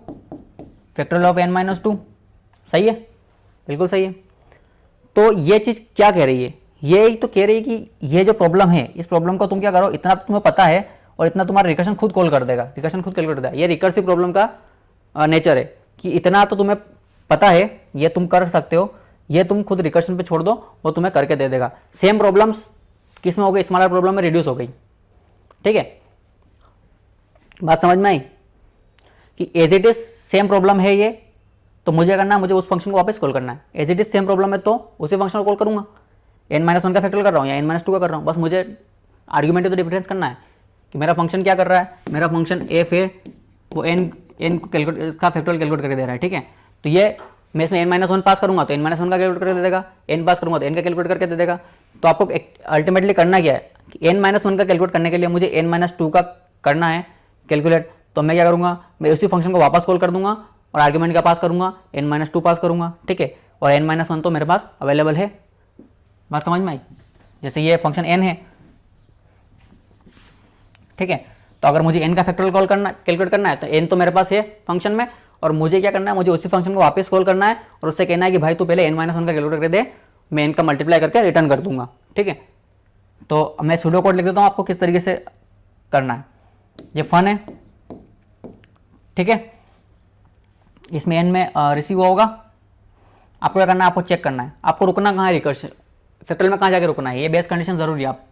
फैक्टोरियल ऑफ n-2, सही है, बिल्कुल सही है। तो ये चीज़ क्या कह रही है, ये तो कह रही है कि ये जो प्रॉब्लम है, इस प्रॉब्लम को तुम क्या करो, इतना तुम्हें पता है और इतना तुम्हारा रिकर्शन खुद कॉल कर देगा, रिकर्शन खुद कैलकुलेट कर देगा। ये रिकर्सिव प्रॉब्लम का नेचर है कि इतना तो तुम्हें पता है, ये तुम कर सकते हो, ये तुम खुद रिकर्शन पे छोड़ दो, वो तुम्हें करके दे देगा। सेम प्रॉब्लम्स किस में हो गई, स्मॉलर प्रॉब्लम में रिड्यूस हो गई, ठीक है। बात समझ में आई कि as it is same problem है ये, तो मुझे करना है, मुझे उस फंक्शन को वापस कॉल करना है। As it is same problem है तो उसी फंक्शन को कॉल करूंगा, n-1 का फैक्टोरियल कर रहा हूँ या n-2 का कर रहा हूँ, बस मुझे आर्ग्यूमेंट तो डिफरेंस करना है कि मेरा फंक्शन क्या कर रहा है, मेरा फंक्शन f है, वो n को कैलकुलेट, इसका फैक्टोरियल कैलकुलेट करके दे रहा है, ठीक है। तो ये मैं इसमें n-1 पास करूंगा तो n-1 का कैलकुलेट करके दे देगा, n पास करूंगा तो n का कैलकुलेट करके दे देगा। तो आपको अल्टीमेटली करना क्या है कि n-1 का कैलकुलेट करने के लिए मुझे n-2 का करना है कैलकुलेट। तो मैं क्या करूँगा, मैं उसी फंक्शन को वापस कॉल कर दूंगा और आर्ग्यूमेंट का पास करूँगा, n-2 पास करूँगा, ठीक है। और n-1 तो मेरे पास अवेलेबल है, बात समझ में आई। जैसे ये फंक्शन n है, ठीक है, तो अगर मुझे n का फैक्टोरियल कॉल करना, कैलकुलेट करना है तो n तो मेरे पास है फंक्शन में, और मुझे क्या करना है, मुझे उसी फंक्शन को वापस कॉल करना है और उससे कहना है कि भाई तू पहले n-1 का कैलकुलेट कर दे, मैं n का मल्टीप्लाई करके रिटर्न कर दूंगा, ठीक है। तो मैं सूडो कोड लिख देता हूँ आपको किस तरीके से करना है। ये फन है, ठीक है, इसमें एन में रिसीव होगा। आपको क्या करना है, आपको चेक करना है, आपको रुकना कहाँ है रिकर्शन फैक्टोरियल में, कहाँ जाके रुकना है, ये बेस कंडीशन जरूरी है। आप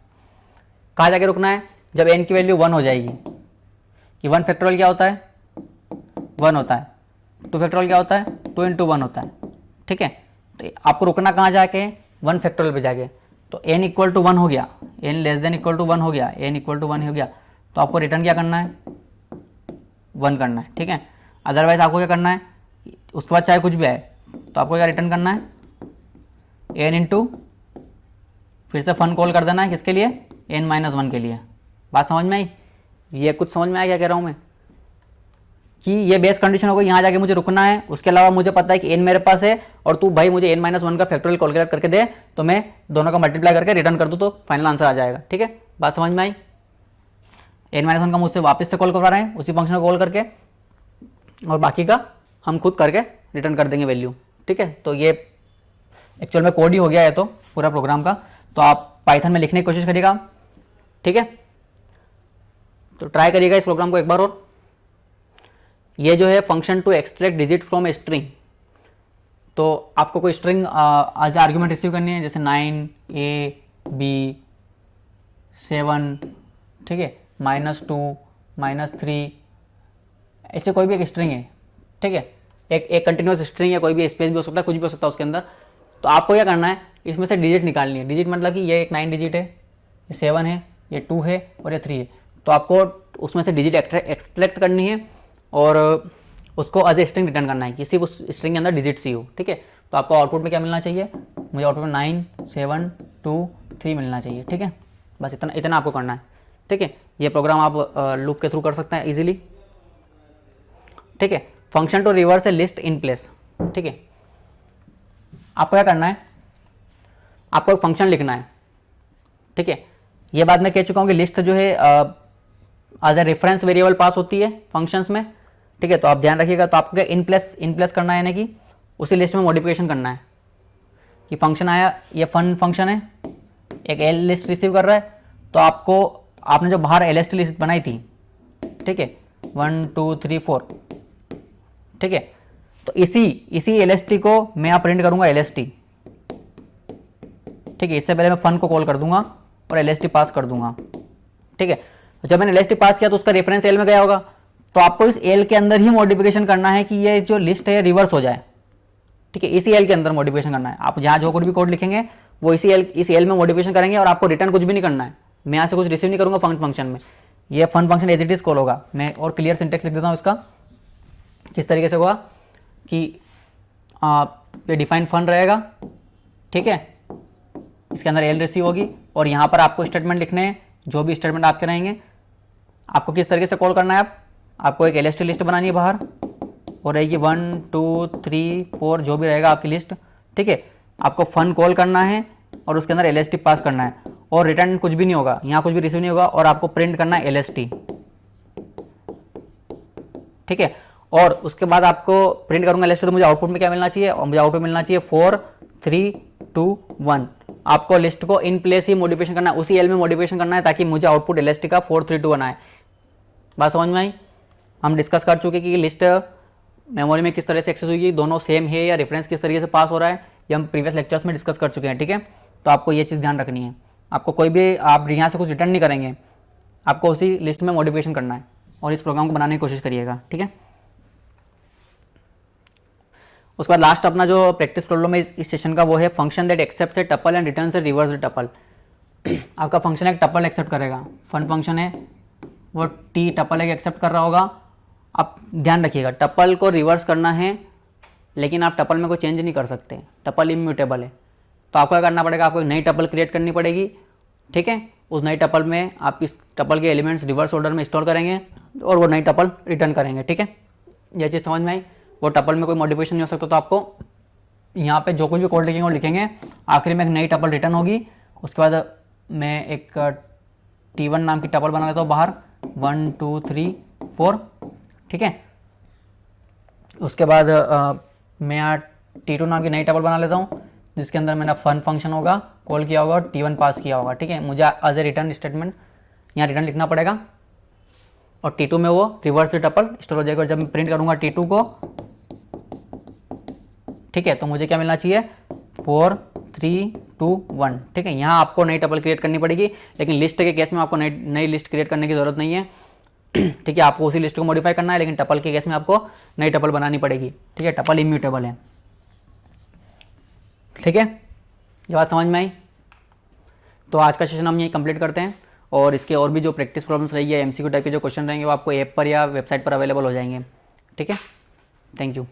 कहाँ जाके रुकना है, जब एन की वैल्यू 1 हो जाएगी, कि 1 फैक्टोरियल क्या होता है, 1 होता है, 2 फैक्टोरियल क्या होता है, 2 × 1 होता है, ठीक है। तो आपको रुकना कहाँ जाके, 1 फैक्टोरियल पे जाके। तो n इक्वल टू 1 हो गया, n less than equal to 1 हो गया, n इक्वल टू 1 हो गया, तो आपको रिटर्न क्या करना है, 1 करना है, ठीक है। अदरवाइज आपको क्या करना है, उसके बाद चाहे कुछ भी आए तो आपको क्या रिटर्न करना है, n इंटू, फिर से फन कॉल कर देना है, किसके लिए, n-1 के लिए। बात समझ में आई, ये कुछ समझ में आया क्या कह रहा हूँ मैं, कि ये बेस कंडीशन हो गई, यहाँ जाके मुझे रुकना है, उसके अलावा मुझे पता है कि n मेरे पास है, और तू भाई मुझे n-1 का फैक्टोरियल कैलकुलेट करके दे, तो मैं दोनों का मल्टीप्लाई करके रिटर्न कर दूँ तो फाइनल आंसर आ जाएगा, ठीक है। बात समझ में आई, n-1 का मुझसे वापस से कॉल करवा रहे हैं, उसी फंक्शन को कॉल करके, और बाकी का हम खुद करके रिटर्न कर देंगे वैल्यू, ठीक है। तो ये एक्चुअल में कोड ही हो गया है तो पूरा प्रोग्राम का, तो आप पाइथन में लिखने की कोशिश करिएगा, ठीक है। तो ट्राई करिएगा इस प्रोग्राम को एक बार और। ये जो है function to extract digit from a string, तो आपको कोई स्ट्रिंग आज आर्ग्यूमेंट रिसीव करनी है, जैसे 9 A B 7, ठीक है, -2 -3, ऐसे कोई भी एक स्ट्रिंग है, ठीक है, एक कंटिन्यूस स्ट्रिंग है, कोई भी स्पेस भी हो सकता है, कुछ भी हो सकता है उसके अंदर। तो आपको क्या करना है, इसमें से डिजिट निकालनी है। डिजिट मतलब कि ये एक 9 डिजिट है, ये 7 है, ये 2 है और ये 3 है। तो आपको उसमें से डिजिट एक्सट्रैक्ट करनी है और उसको एज ए स्ट्रिंग रिटर्न करना है, किसी उस स्ट्रिंग के अंदर डिजिट सी हो, ठीक है। तो आपको आउटपुट में क्या मिलना चाहिए, मुझे आउटपुट में 9 7 2 3 मिलना चाहिए, ठीक है। बस इतना आपको करना है, ठीक है। ये प्रोग्राम आप लूप के थ्रू कर सकते हैं इजीली, ठीक है। Function to reverse a list in place, ठीक है। आपको क्या करना है, आपको एक फंक्शन लिखना है, ठीक है। ये बात मैं कह चुका हूँ कि लिस्ट जो है as a reference variable pass होती है फंक्शंस में, ठीक है। तो आप ध्यान रखिएगा। तो आपको इन प्लेस करना है, यानी कि उसी लिस्ट में मॉडिफिकेशन करना है कि फंक्शन आया, ये फंक्शन है, एक एल लिस्ट रिसीव कर रहा है, तो आपने जो बाहर एल लिस्ट बनाई थी, ठीक है, 1 2 3 4, ठीक है। तो इसी एल को मैं यहाँ प्रिंट करूँगा एल, ठीक है। इससे पहले मैं फन को कॉल कर दूंगा और एल पास कर दूंगा, ठीक है। तो जब मैंने एल पास किया तो उसका रेफरेंस एल में गया होगा, तो आपको इस एल के अंदर ही मॉडिफिकेशन करना है कि ये जो लिस्ट है रिवर्स हो जाए, ठीक है। इसी एल के अंदर मॉडिफिकेशन करना है। आप जहाँ जो कोड भी कोड लिखेंगे वो इस एल में मॉडिफिकेशन करेंगे, और आपको रिटर्न कुछ भी नहीं करना है। मैं यहाँ से कुछ रिसीव नहीं करूँगा फंक्शन में, ये fun function as it is call होगा। मैं और क्लियर सिंटेक्स लिख देता हूँ इसका, किस तरीके से होगा कि ये डिफाइन फन रहेगा, ठीक है, इसके अंदर एल रिसीव होगी, और यहाँ पर आपको स्टेटमेंट लिखने हैं, जो भी स्टेटमेंट आपके रहेंगे। आपको किस तरीके से कॉल करना है, आपको एक एल लिस्ट बनानी है बाहर, और रहेगी 1 2 3 4 जो भी रहेगा आपकी लिस्ट, ठीक है। आपको फन कॉल करना है और उसके अंदर एल पास करना है, और रिटर्न कुछ भी नहीं होगा, यहाँ कुछ भी रिसीव नहीं होगा, और आपको प्रिंट करना है एल, ठीक है। और उसके बाद आपको प्रिंट करूँगा एल, तो मुझे आउटपुट में क्या मिलना चाहिए, और मुझे आउटपुट मिलना चाहिए 4 3 2 1। आपको लिस्ट को इन प्लेस ही मॉडिफिकेशन करना है, उसी एल में मॉडिफिकेशन करना है, ताकि मुझे आउटपुट एल का 4 3 2 1 आए। बात समझ में आई। हम डिस्कस कर चुके कि लिस्ट मेमोरी में किस तरह से एक्सेस होगी, दोनों सेम है या रेफरेंस किस तरीके से पास हो रहा है, ये हम प्रीवियस लेक्चर्स में डिस्कस कर चुके हैं, ठीक है। तो आपको ये चीज़ ध्यान रखनी है। आपको कोई भी, आप यहाँ से कुछ रिटर्न नहीं करेंगे, आपको उसी लिस्ट में मॉडिफिकेशन करना है, और इस प्रोग्राम को बनाने की कोशिश करिएगा, ठीक है। उसके बाद लास्ट अपना जो प्रैक्टिस प्रॉब्लम है इस सेशन का, वो है function that accepts A tuple and returns A reverse tuple. आपका फंक्शन एक टपल एक्सेप्ट करेगा, फन फंक्शन है, वो टी टपल एक एक्सेप्ट कर रहा होगा। आप ध्यान रखिएगा, टपल को रिवर्स करना है, लेकिन आप टपल में कोई चेंज नहीं कर सकते, टपल इम्यूटेबल है। तो आपको क्या करना पड़ेगा, आपको एक नई टपल क्रिएट करनी पड़ेगी, ठीक है। उस नई टपल में आप इस टपल के एलिमेंट्स रिवर्स ऑर्डर में स्टोर करेंगे, और वो नई टपल रिटर्न करेंगे, ठीक है। यह चीज़ समझ में आई। वो टपल में कोई मॉडिफिकेशन नहीं हो सकता, तो आपको यहाँ पे जो कुछ भी कोड लिखेंगे वो लिखेंगे, आखिरी में एक नई टपल रिटर्न होगी। उसके बाद मैं एक T1 नाम की टपल बना लेता हूँ बाहर, 1 2 3 4, ठीक है। उसके बाद मैं यहाँ T2 नाम की नई टपल बना लेता हूँ, जिसके अंदर मैंने फन फंक्शन होगा कॉल किया होगा, T1 पास किया होगा, ठीक है। मुझे एज ए रिटर्न स्टेटमेंट यहाँ रिटर्न लिखना पड़ेगा, और T2 में वो रिवर्स टपल स्टोर हो जाएगा। और जब मैं प्रिंट करूँगा T2 को, ठीक है, तो मुझे क्या मिलना चाहिए 4 3 2 1। ठीक है, यहाँ आपको नई टपल क्रिएट करनी पड़ेगी, लेकिन लिस्ट के केस में आपको नई लिस्ट क्रिएट करने की ज़रूरत नहीं है। ठीक है, आपको उसी लिस्ट को मॉडिफाई करना है, लेकिन टपल के केस में आपको नई टपल बनानी पड़ेगी। ठीक है, टपल इम्यूटेबल है। ठीक है, ये बात समझ में आई। तो आज का सेशन हम यही कंप्लीट करते हैं, और इसके और भी जो प्रैक्टिस प्रॉब्लम्स रहेगी या MCQ टाइप के जो क्वेश्चन रहेंगे वो आपको ऐप पर या वेबसाइट पर अवेलेबल हो जाएंगे। ठीक है, थैंक यू।